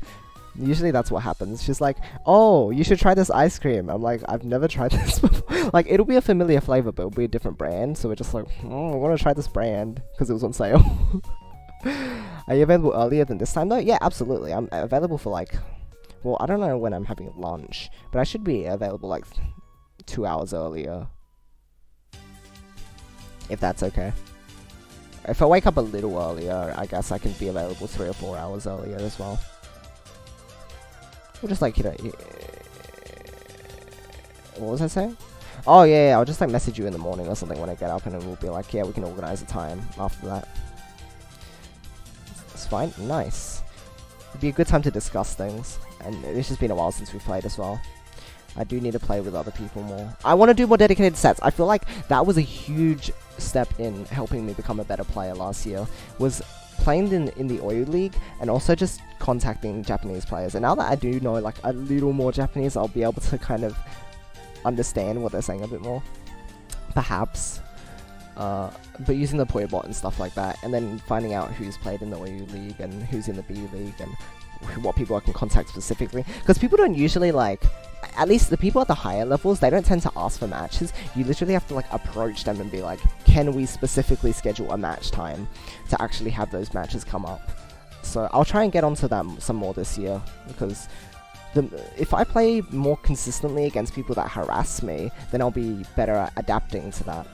Usually that's what happens. She's like, oh, you should try this ice cream. I'm like, I've never tried this before. Like, it'll be a familiar flavor, but it'll be a different brand. So we're just like, I want to try this brand, because it was on sale. Are you available earlier than this time though? Yeah, absolutely. I'm available for like, well, I don't know when I'm having lunch, but I should be available like 2 hours earlier. If that's okay. If I wake up a little earlier, I guess I can be available 3 or 4 hours earlier as well. We'll just like, you know, What was I saying? Oh yeah, I'll just like message you in the morning or something when I get up, and then we'll be like, yeah, we can organize a time after that. It's fine. Nice. It'd be a good time to discuss things, and it's just been a while since we've played as well. I do need to play with other people more. I want to do more dedicated sets. I feel like that was a huge step in helping me become a better player last year, was playing in the Oyu League and also just contacting Japanese players. And now that I do know like a little more Japanese, I'll be able to kind of understand what they're saying a bit more. Perhaps. But using the Puyo bot and stuff like that, and then finding out who's played in the Oyu League and who's in the B League and what people I can contact specifically. Because people don't usually like, at least the people at the higher levels, they don't tend to ask for matches. You literally have to like approach them and be like, can we specifically schedule a match time to actually have those matches come up. So I'll try and get onto that some more this year, because if I play more consistently against people that harass me, then I'll be better at adapting to that.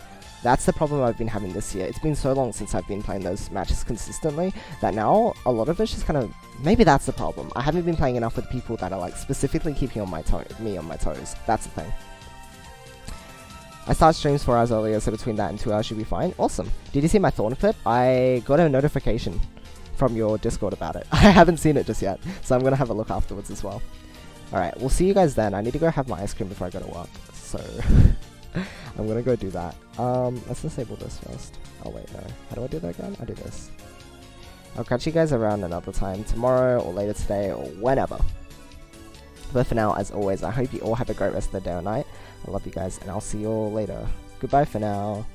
That's the problem I've been having this year. It's been so long since I've been playing those matches consistently that now a lot of it's just kind of, maybe that's the problem. I haven't been playing enough with people that are like specifically keeping on me on my toes. That's the thing. I start streams 4 hours earlier, so between that and 2 hours should be fine. Awesome. Did you see my thorn clip? I got a notification from your Discord about it. I haven't seen it just yet, so I'm gonna have a look afterwards as well. Alright, we'll see you guys then. I need to go have my ice cream before I go to work, so I'm gonna go do that. Let's disable this first. Oh wait, no. How do I do that again? I do this. I'll catch you guys around another time, tomorrow or later today or whenever. But for now, as always, I hope you all have a great rest of the day or night. I love you guys, and I'll see you all later. Goodbye for now.